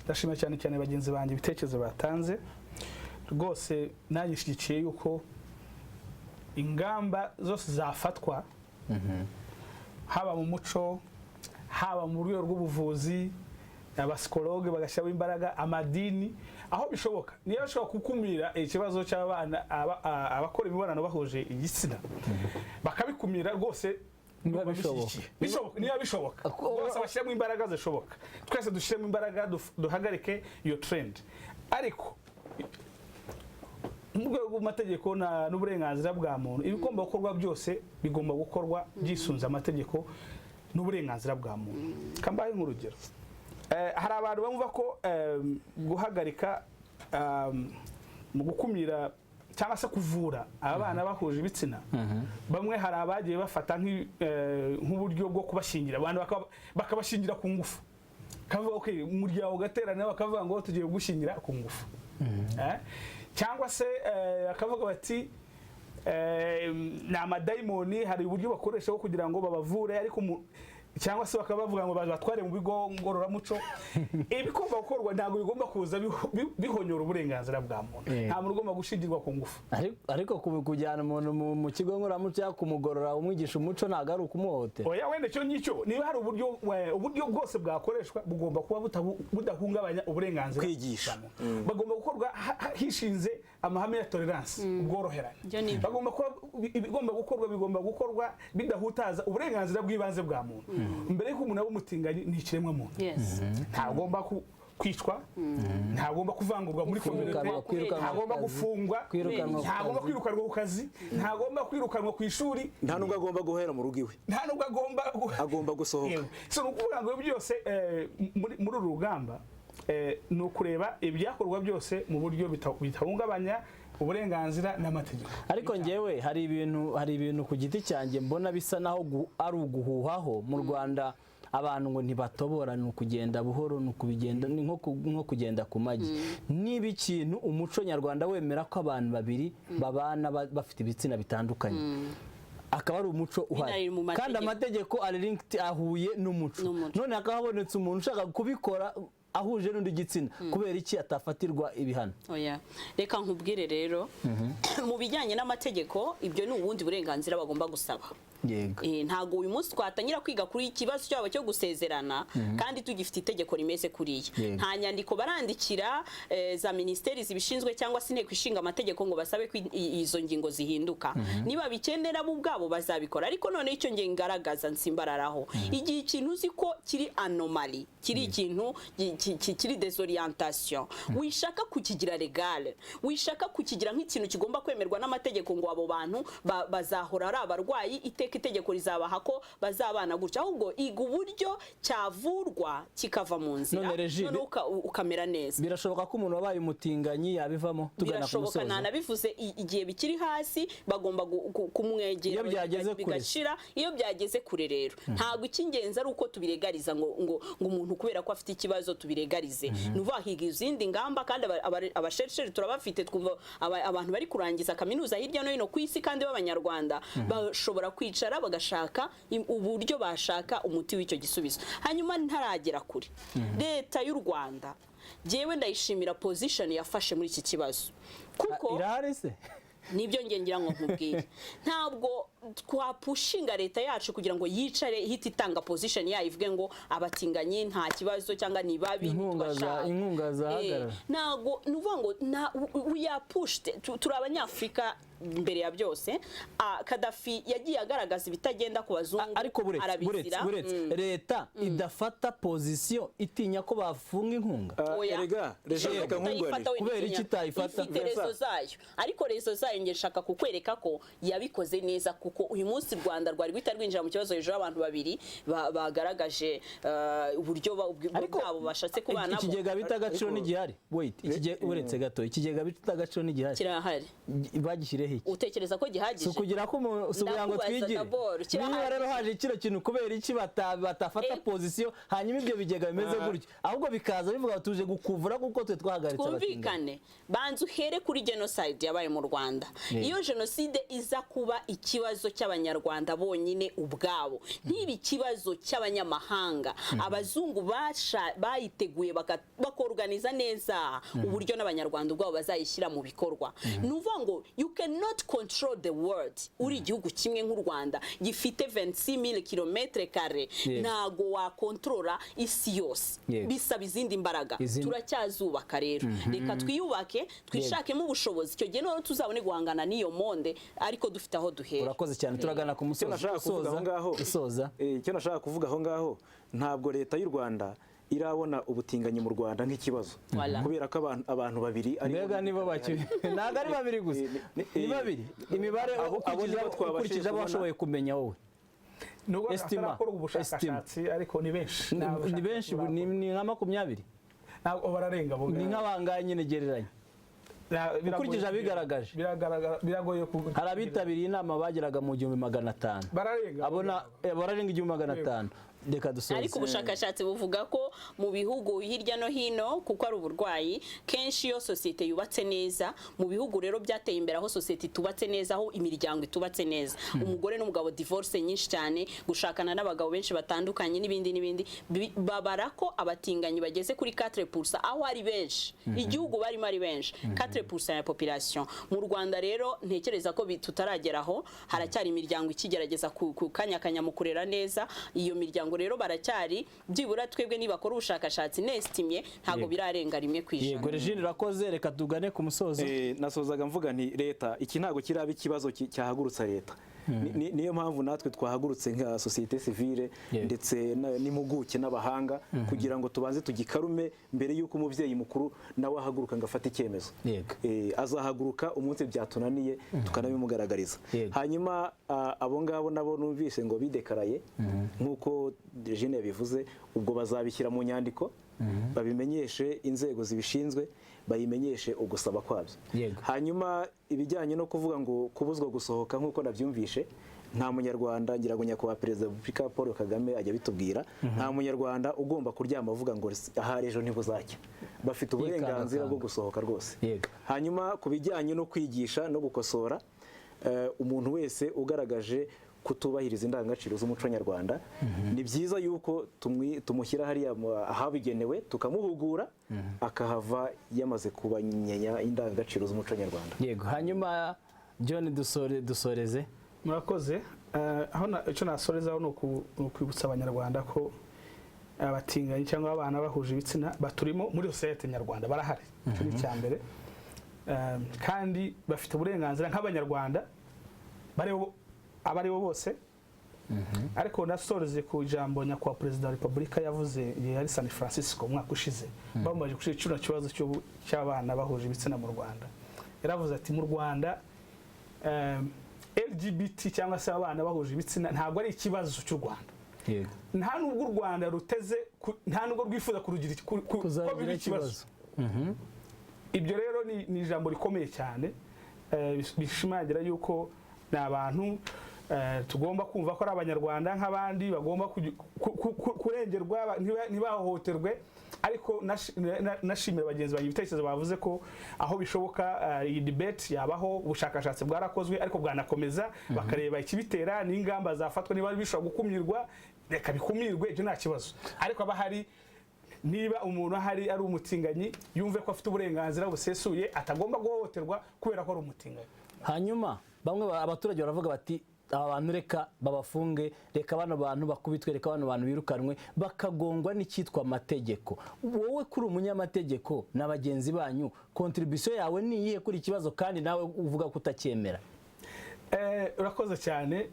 Ndashimira cyane bagenzi banjye ibitekerezo batanze, rwose nagishyigikiye yuko ingamba zose zafatwa haba mu muco, haba mu rwego rw'ubuvuzi, abasikologe bagashyiraho imbaraga, amadini, aho bishoboka niyo bashobora gukumira ikibazo cy'abana abakora imibonano bahuje igitsina, bakabikumira rwose. Niba bishoboka bose bashyiramo imbaraga zishoboka, twese dushyiremo imbaraga duhagarike iyo trend. Ariko mu rwego rw'amategeko n'uburenganzira bwa muntu, ibigomba gukorwa byose bigomba gukorwa byisunze amategeko n'uburenganzira bwa muntu. Kambaye nk'urugero, hari abantu bumva ko guhagarika mu gukumira cyangwa se kuvura abana bahuje ibitsina, bamwe hari abagiye bafata nk'uburyo bwo kubashingira abantu, bakabashingira ku ngufu, kavuga umuryango ugaterana bakavuga ngo tugiye gushingira ku ngufu, cyangwa se akavuga bati ni amadayimoni, hari uburyo bakoresha kugira ngo babavure, ariko cyangwa se bakabavuga ngo batware mu bigo ngororamuco. Ibigomba gukorwa ntabwo bigomba kuza bihonyora uburenganzira bwa muntu, nta muntu ugomba gushingirwa ku ngufu.
Ariko kujyana umuntu mu kigo ngororamuco cyangwa kumugorora umwigisha umuco ntabwo ari ukumuhohotera.
Oya, wenda cyo ngicyo niba hari uburyo bwose bwakoreshwa bugomba kuba budahungabanya uburenganzira.
Kwigisha
bagomba gukorwa hishinze amahame ya tolerance, ubworoherane. Bigomba gukorwa bidahutaza uburenganzira bw'ibanze bwa muntu. Mbere y'uko umuntu aba umutinganyi ni ikiremwa muntu, ntagomba kwicwa, ntagomba kuvangurwa muri kominote, ntagomba gufungwa, ntagomba kwirukanwa ku kazi, ntagomba kwirukanwa ku ishuri,
nta nubwo agomba guhera mu rugo iwe,
nta nubwo
agomba gusohoka.
So ni ukuvuga ngo byose muri uru rugamba ni ukureba ibyakorwa byose mu buryo bitahungabanya uburenganzira n'amategeko.
Ariko ngewe hari ibintu ku giti cyanjye mbona bisa naho ari uguhuhaho mu Rwanda. Abantu ngo ntibatobora, ni ukugenda buhoro, ni ukubigenda, ni nko kugenda ku magi. Niba ikintu umuco nyarwanda wemera ko abantu babiri babana bafite ibitsina bitandukanye, akaba ari umuco uhari, kandi amategeko ari linked, ahuye n'umuco, none hakaba habonetse umuntu ushaka kubikora ahuje n'undi gitsina, kubera iki atafatirwa ibihano?
Oya, reka nkubwire rero, mu bijyanye n'amategeko ibyo ni ubundi burenganzira bagomba gusaba. ntago uyu munsi twatangira kwiga kuri ikibazo cyabo cyo gusezerana kandi tugifite itegeko rimeze kuriya nta nyandiko barandikira za ministeri zibishinzwe cyangwa se inteko ishinga amategeko ngo basabe ko izo ngingo zihinduka niba bikenera bo ubwabo bazabikora ariko none icyo nge ngaragaza nsimbararaho igihe ikintu uzi ko kiri anomaly kiri ikintu kiri desorientation wishaka kukigira legale wishaka kukigira nk'ikintu kigomba kwemerwa n'amategeko ngo abo bantu bazahora ari abarwayi iteka itegeko rizabaha ko bazabana gutya ahubwo iga uburyo cyavurwa kikava mu nzira none ukamera neza
birashoboka ko umuntu wabaye umutinganyi yabivamo tugana ku musozo
birashoboka nanabivuze igihe bikiri hasi bagomba kumwegera bigashira iyo byageze kure rero ntabwo icy'ingenzi ari uko tubiregariza ngo umuntu kubera ko afite ikibazo tubiregarize nuva higa izindi ngamba kandi abashesheri turabafite twumva abantu bari kurangiza kaminuza hirya no hino ku isi kandi b'abanyarwanda bashobora kwicara bagashaka uburyo bashaka umuti w'icyo gisubizo hanyuma ntaragera kure leta y'u Rwanda jewe ndayishimira position yafashe muri iki kibazo kuko
irahari se
nibyo ngira ngo nkubwire ntabwo twapushinga leta yacu kugira ngo yicare ihita itanga position yayo ivuge ngo abatinganyi nta kibazo cyangwa ni babi
inkunga zahagarara
ntabwo nuvuga ngo we are pushed turi abanyafrika mbere ya byose Kadafi yagiye agaragaza ibitagenda ku bazungu
ariko buretse leta idafata position itinya ko bafunga inkunga
reka
kubera iki itayifata
ifite rezo zayo ariko rezo zayo ngeshaka kukwereka ko yabikoze neza kuko uyu munsi Rwanda rwari guhita rwinjira mu kibazo hejuru abantu babiri bagaragaje uburyo bwabo bashatse kubana
ikigega bita agaciro n'igihari uretse gato ikigega bita agaciro n'igihari
kirahari
bagishyire
utekereza ko gihagije
kugira ko kugira ngo twigire niba rero haje kino kintu kubera iki batafata position hanyuma ibyo bigega bimeze gutyo ahubwo bikaza bivuga tuje gukuvura kuko twe twahagaritse
twumvikane banze uhere kuri genocide yabaye mu Rwanda iyo genocide iza kuba ikibazo cy'abanyarwanda bonyine ubwabo ntibi ikibazo cy'abanyamahanga abazungu bayiteguye bakorganiza neza uburyo n'abanyarwanda ubwabo bazayishyira mu bikorwa nuvuga ngo you cannot control the world uri igihugu kimwe nk'u Rwanda gifite 26000 km² ntago wakontrola isi yose bisaba izindi mbaraga turacyazubaka rero reka twiyubake twishakemo ubushobozi icyo gihe no tuzabone guhangana n'iyo monde ariko dufite aho duhera
urakoze cyane turagana ku musozo
usoza icyo nashaka kuvuga aho ngaho ntabwo leta y'u Rwanda irabona ubutinganyi mu Rwanda nk'ikibazo kubera ko abantu babiri ari
mbega nibo bakiri ntago ari babiri gusa ni babiri imibare ukurikije abo washoboye kumenya wowe
estima ubushakashatsi ariko ni benshi
ni nka 20
ntabwo bararenga
ni nk'abangaye nyine gereranya ukurikije abigaragaje
biragoye
hari abitabiriye inama bageraga mu 1500 bararenga 1500 reka dusoze
ariko ubushakashatsi buvuga ko mu bihugu hirya no hino kuko ari uburwayi kenshi iyo sosiyete yubatse neza mu bihugu rero byateye imbere aho sosiyete itubatse neza aho imiryango itubatse neza umugore n'umugabo divorce nyinshi cyane gushakana n'abagabo benshi batandukanye n'ibindi babara ko abatinganyi bageze kuri 4% aho ari benshi igihugu barimo ari benshi 4% ya population mu Rwanda rero ntekereza ko tutarageraho haracyari imiryango ikigerageza kukanyakanya mu kurera neza iyo miryango rero baracyari byibura twebwe nibakora ubushakashatsi nestimye ntago birarenga rimwe kwijana
yego Regine rakoze reka tugane ku musozo
nasozaga mvuga nti leta iki ntago kiraba ikibazo cyahagurutsa leta niyo mpamvu natwe twahagurutse nka societe civile ndetse n'impuguke n'abahanga kugira ngo tubanze tugikarume mbere y'uko umubyeyi mukuru nawe ahaguruka ngo afate icyemezo azahaguruka umunsi byatunaniye tukanabimugaragariza hanyuma abo ngabo nabo numvise ngo bidekaraye nk'uko Regine yabivuze ubwo bazabishyira mu nyandiko babimenyeshe inzego zibishinzwe bayimenyeshe ugusaba kwabyo hanyuma ibijyanye no kuvuga ngo kubuzwa gusohoka nk'uko nabyumvishe nta munyarwanda ngira ngo nyakubahwa perezida wa Repubulika Paul Kagame ajya bitubwira nta munyarwanda ugomba kuryama avuga ngo ahari ejo ntibuzajya bafite uburenganzira bwo gusohoka rwose hanyuma ku bijyanye no kwigisha no gukosora umuntu wese ugaragaje kutubahiriza indangagaciro z'umuco nyarwanda ni byiza yuko tumushyira hariya ahabigenewe tukamuhugura akahava yamaze kubanyenya indangagaciro z'umuco nyarwanda
yego hanyuma John dusoreze
murakoze icyo nasorezaho ni ukwibutsa abanyarwanda ko abatinganyi cyangwa abana bahuje ibitsina baturimo muri sosiyete nyarwanda barahari. Icyo ni icya mbere, kandi bafite uburenganzira nk'abanyarwanda abo ari bo bose. Ariko nasoreze ku ijambo nyakubahwa perezida wa repubulika yavuze yari San Francisco umwaka ushize bamaze kuri kibazo cy'abana bahuje ibitsina mu Rwanda. Yaravuze ati mu Rwanda LGBT cyangwa se abana bahuje ibitsina ntabwo ari ikibazo cy'u Rwanda. Nta nubwo u Rwanda ruteze, nta nubwo rwifuza kurugira ikibazo. Ibyo rero ni ijambo rikomeye cyane bishimangira yuko ni abantu tugomba kumva ko ari abanyarwanda nk'abandi bagomba kurengerwa ntibahohoterwe. Ariko nashimira bagenzi banjye ibitekerezo bavuze ko aho bishoboka iyi debate yabaho, ubushakashatsi bwarakozwe ariko bwanakomeza bakareba ikibitera n'ingamba zafatwa, niba bishobora gukumirwa reka bikumirwe, ibyo nta kibazo. Ariko abahari niba umuntu ahari ari umutinganyi yumve ko afite uburenganzira busesuye, atagomba guhohoterwa kubera ko ari umutinganyi.
Hanyuma bamwe abaturage baravuga bati aba bantu reka babafunge, reka bano bantu bakubitwe, reka bano bantu birukanwe, bakagongwa n'icyitwa amategeko. Wowe kuri umunyamategeko na bagenzi banyu contribution yawe ni iyihe kuri ikibazo kandi nawe uvuga ko utacyemera?
Urakoze cyane.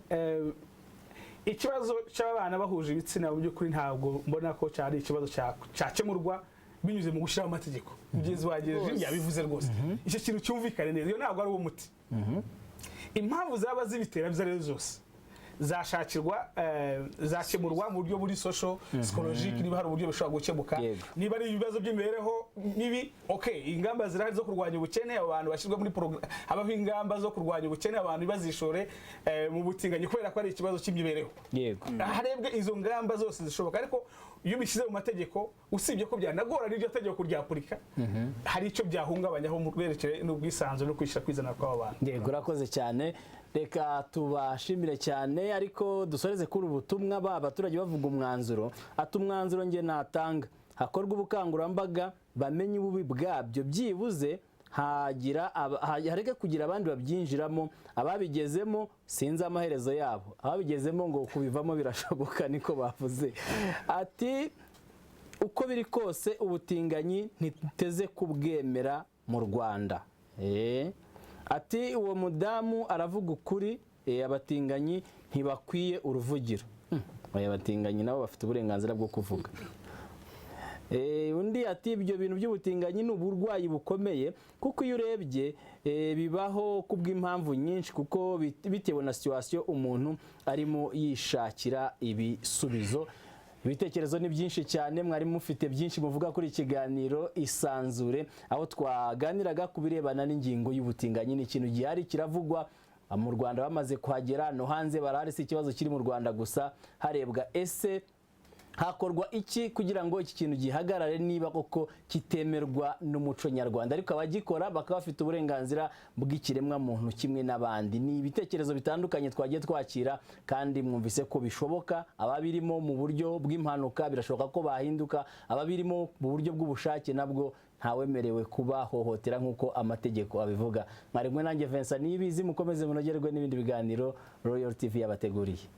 Ikibazo cy'abana bahuje ibitsina mu by'ukuri ntabwo mbona ko cyari ikibazo cyakemurwa binyuze mu gushyiraho amategeko. Mugenzi wagejeje yabivuze rwose. Icyo kintu cyumvikane neza, iyo ntabwo ari umuti. Impamvu zaba zibitera bizarero zose zashakirwa zakemurwa mu buryo buri social psychologique, niba hari uburyo bishobora gukemuka. Niba ari ibibazo by'imibereho mibi, ingamba zirahari zo kurwanya ubukene, abantu bashyirwa muri program, habaho ingamba zo kurwanya ubukene, abantu bazishore mu butinganyi kubera ko ari ikibazo cy'imibereho. Harebwe izo ngamba zose zishoboka. Ariko iyo bishyize mu mategeko, usibye ko byanagora n'iryo tegeko ryapurika, hari icyo byahungabanyaho mu bwerekere n'ubwisanzure no kwishyira kwizana kw'aba bantu.
Yego, urakoze cyane. Reka tubashimire cyane, ariko dusoreze kuri ubutumwa abaturage bavuga umwanzuro. Ati umwanzuro nge natanga hakorwa ubukangurambaga bamenye ububi bwabyo, byibuze hareke kugira abandi babyinjiramo. Ababigezemo sinzi amaherezo yabo, ababigezemo ngo kubivamo birashoboka niko bavuze. Ati uko biri kose ubutinganyi ntiteze kubwemera mu Rwanda. Ati uwo mudamu aravuga ukuri, abatinganyi ntibakwiye uruvugiro. Abatinganyi nabo bafite uburenganzira bwo kuvuga. Undi ati ibyo bintu by'ubutinganyi ni uburwayi bukomeye, kuko iyo urebye bibaho kubw'impamvu nyinshi, kuko bitewe na situation umuntu arimo yishakira ibisubizo. Ibitekerezo ni byinshi cyane, mwari mufite byinshi muvuga kuri ikiganiro Isanzure, aho twaganiraga ku birebana n'ingingo y'ubutinganyi. Ni ikintu gihari kiravugwa mu Rwanda, bamaze kuhagera no hanze barahari, si ikibazo kiri mu Rwanda gusa. Harebwa ese hakorwa iki kugira ngo iki kintu gihagarare, niba koko kitemerwa n'umuco nyarwanda. Ariko abagikora bakaba bafite uburenganzira bw'ikiremwa muntu kimwe n'abandi. Ni ibitekerezo bitandukanye twagiye twakira, kandi mwumvise ko bishoboka. Ababirimo mu buryo bw'impanuka birashoboka ko bahinduka, ababirimo mu buryo bw'ubushake nabwo ntawemerewe kubahohotera nk'uko amategeko abivuga. Mwarimwe nanjye Vincent Niyibizi, mukomeze munogerwe n'ibindi biganiro Royal TV yabateguriye.